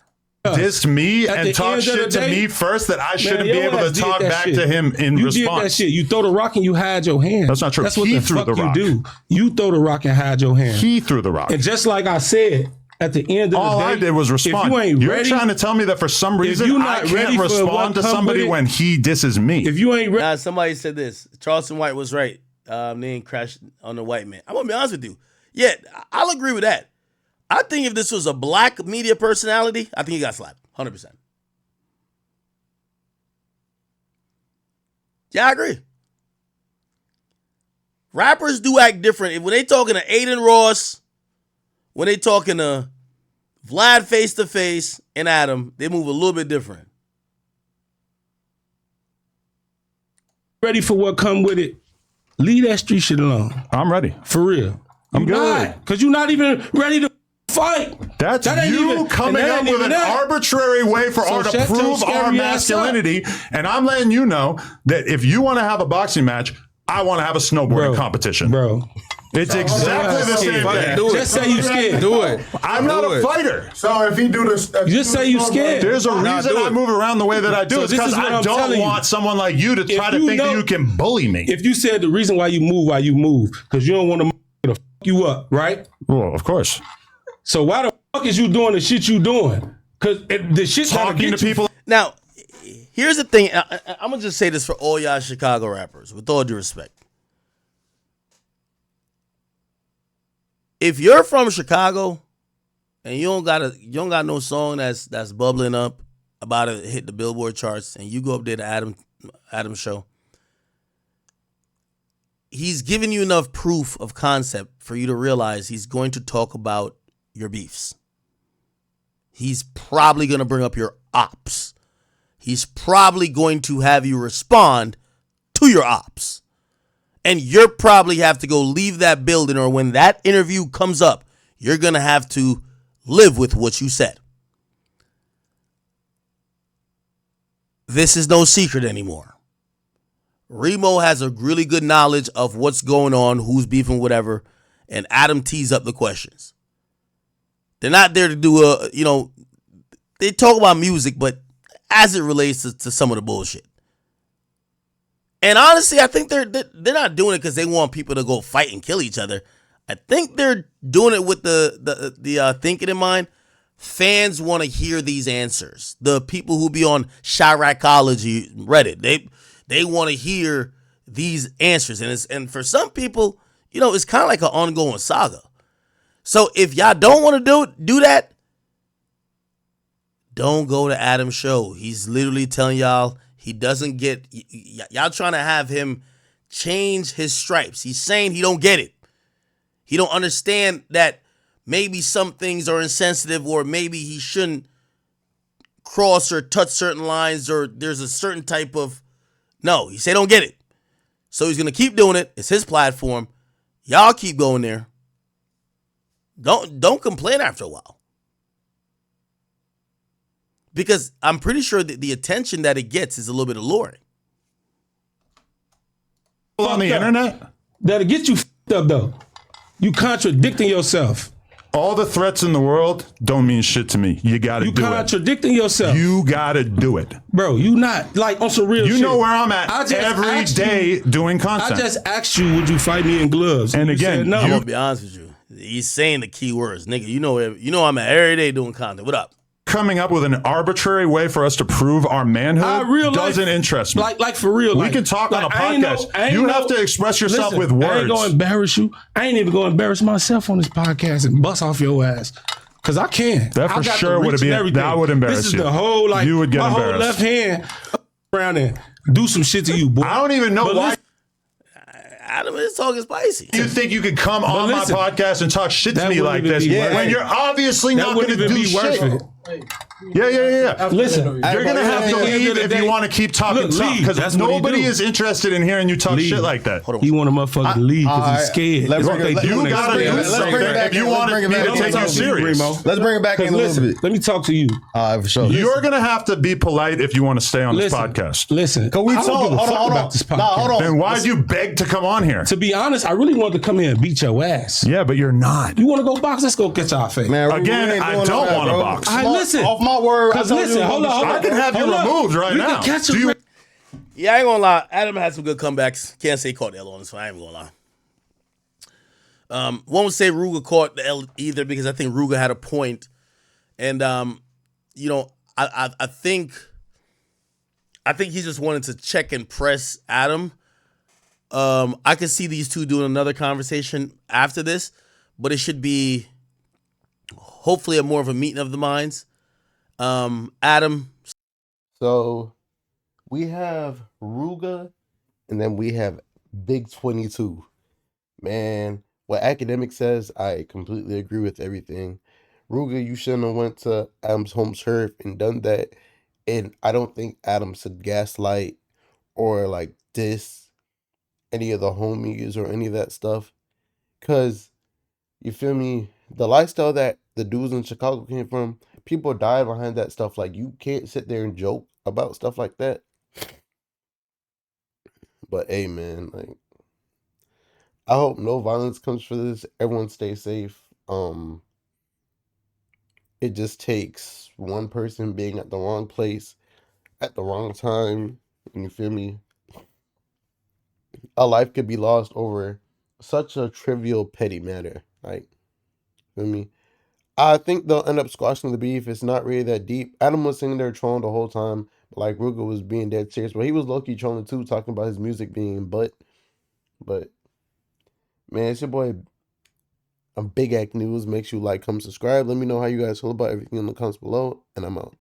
S8: Dissed me and talk shit to me first that I shouldn't be able to talk back to him in response.
S11: You did that shit. You throw the rock and you hide your hand.
S8: That's not true.
S11: That's what
S8: He
S11: the
S8: threw
S11: fuck
S8: the rock.
S11: you do. You throw the rock and hide your hand.
S8: He threw the rock.
S11: And just like I said, at the end of the day,
S8: all I did was respond.
S11: If you ain't
S8: You're
S11: ready,
S8: trying to tell me that for some reason I can't respond to somebody when he disses me.
S11: If you ain't ready,
S1: now, somebody said this. Charleston White was right. They ain't crashed on the white man. I'm gonna be honest with you. Yeah, I'll agree with that. I think if this was a black media personality, I think he got slapped. 100%. Yeah, I agree. Rappers do act different. When they talking to Aiden Ross, when they talking to Vlad face to face and Adam, they move a little bit different.
S11: Ready for what come with it? Leave that street shit alone.
S8: I'm ready.
S11: For real.
S8: I'm good.
S11: Because you're not even ready to fight.
S8: That's you coming up with an arbitrary way for us to prove our masculinity. And I'm letting you know that if you want to have a boxing match, I want to have a snowboarding competition.
S11: Bro.
S8: It's exactly the same thing.
S11: Just say you scared.
S13: Do it.
S8: I'm not a fighter.
S12: So if he do this,
S11: just say you scared.
S8: There's a reason I move around the way that I do.
S11: So
S8: it's because I don't want someone like you to try to think that you can bully me.
S11: If you said the reason why you move, because you don't want to fuck you up, right?
S8: Well, of course.
S11: So why the fuck is you doing the shit you doing? Because the shit
S8: talking to people.
S1: Now, here's the thing. I'm gonna just say this for all y'all Chicago rappers, with all due respect. If you're from Chicago and you don't got no song that's bubbling up about to hit the Billboard charts, and you go up there to Adam's show, he's giving you enough proof of concept for you to realize he's going to talk about your beefs. He's probably going to bring up your ops. He's probably going to have you respond to your ops. And you're probably have to go leave that building, or when that interview comes up, you're going to have to live with what you said. This is no secret anymore. Remo has a really good knowledge of what's going on, who's beefing, whatever, and Adam tees up the questions. They're not there to do they talk about music, but as it relates to some of the bullshit. And honestly, I think they're not doing it because they want people to go fight and kill each other. I think they're doing it with the thinking in mind. Fans want to hear these answers. The people who be on Chiracology Reddit, they want to hear these answers. And for some people, it's kind of like an ongoing saga. So if y'all don't want to do that, don't go to Adam's show. He's literally telling y'all he doesn't get, y'all trying to have him change his stripes. He's saying he don't get it. He don't understand that maybe some things are insensitive, or maybe he shouldn't cross or touch certain lines, or there's a certain type of, no, he said don't get it. So he's going to keep doing it. It's his platform. Y'all keep going there. Don't complain after a while. Because I'm pretty sure that the attention that it gets is a little bit alluring.
S8: On the internet?
S11: That'll get you f***ed up, though. You contradicting yourself.
S8: All the threats in the world don't mean shit to me. You gotta do it. You
S11: contradicting yourself.
S8: You gotta do it.
S11: Bro, you not, like, on some real shit.
S8: You know where I'm at every day doing content.
S11: I just asked you, would you fight me in gloves?
S8: And again,
S11: no.
S1: I'm going to be honest with you. He's saying the key words. Nigga, you know I'm at every day doing content. What up?
S8: Coming up with an arbitrary way for us to prove our manhood doesn't interest me.
S11: Like for real.
S8: We can talk on a podcast. You have to express yourself with words.
S11: I ain't gonna embarrass you. I ain't even gonna embarrass myself on this podcast and bust off your ass. Cause I can.
S8: That for sure would be that would embarrass you.
S11: This is the whole, like,
S8: you would get
S11: my
S8: embarrassed.
S11: whole left hand around and do some shit to you, boy.
S8: I don't even know why.
S1: Adam is talking spicy.
S8: You think you could come on my podcast and talk shit to me like this when you're obviously not going to do shit? Yeah.
S11: Listen,
S8: you're going to have to leave if you want to keep talking tough, because nobody is interested in hearing you talk shit like that.
S11: He want a motherfucker to leave because he's scared.
S8: You got to do something if you want me to take you serious.
S13: Let's bring it back in a little bit.
S11: Let me talk to you.
S13: For sure.
S8: You're going to have to be polite if you want to stay on this podcast.
S11: Listen,
S13: can we talk about this podcast?
S8: Hold on. Then why'd you beg to come on here?
S11: To be honest, I really wanted to come here and beat your ass.
S8: Yeah, but you're not.
S11: You want to go box? Let's go catch our face.
S13: Man,
S8: again, I don't want to box.
S11: Listen.
S13: Off my word.
S11: Because listen, hold on.
S8: I can have you removed right now.
S1: Yeah, I ain't gonna lie. Adam had some good comebacks. Can't say he caught the L on this one. I ain't gonna lie. Won't say Rooga caught the L either, because I think Rooga had a point. And I think he just wanted to check and press Adam. I could see these two doing another conversation after this, but it should be hopefully more of a meeting of the minds. Adam.
S14: So we have Rooga, and then we have Big 22. Man, what Akademiks says, I completely agree with everything. Rooga, you shouldn't have went to Adam's home turf and done that. And I don't think Adam should gaslight or like diss any of the homies or any of that stuff. Cause you feel me? The lifestyle that the dudes in Chicago came from, people die behind that stuff. Like, you can't sit there and joke about stuff like that. But hey, man, like, I hope no violence comes for this. Everyone stay safe. It just takes one person being at the wrong place at the wrong time. And you feel me? A life could be lost over such a trivial, petty matter. Like, feel me? I think they'll end up squashing the beef. It's not really that deep. Adam was sitting there trolling the whole time. Like, Rooga was being dead serious. But he was low-key trolling too, talking about his music being but, man, it's your boy, Big Act News. Make sure you like, comment, subscribe. Let me know how you guys feel about everything in the comments below. And I'm out.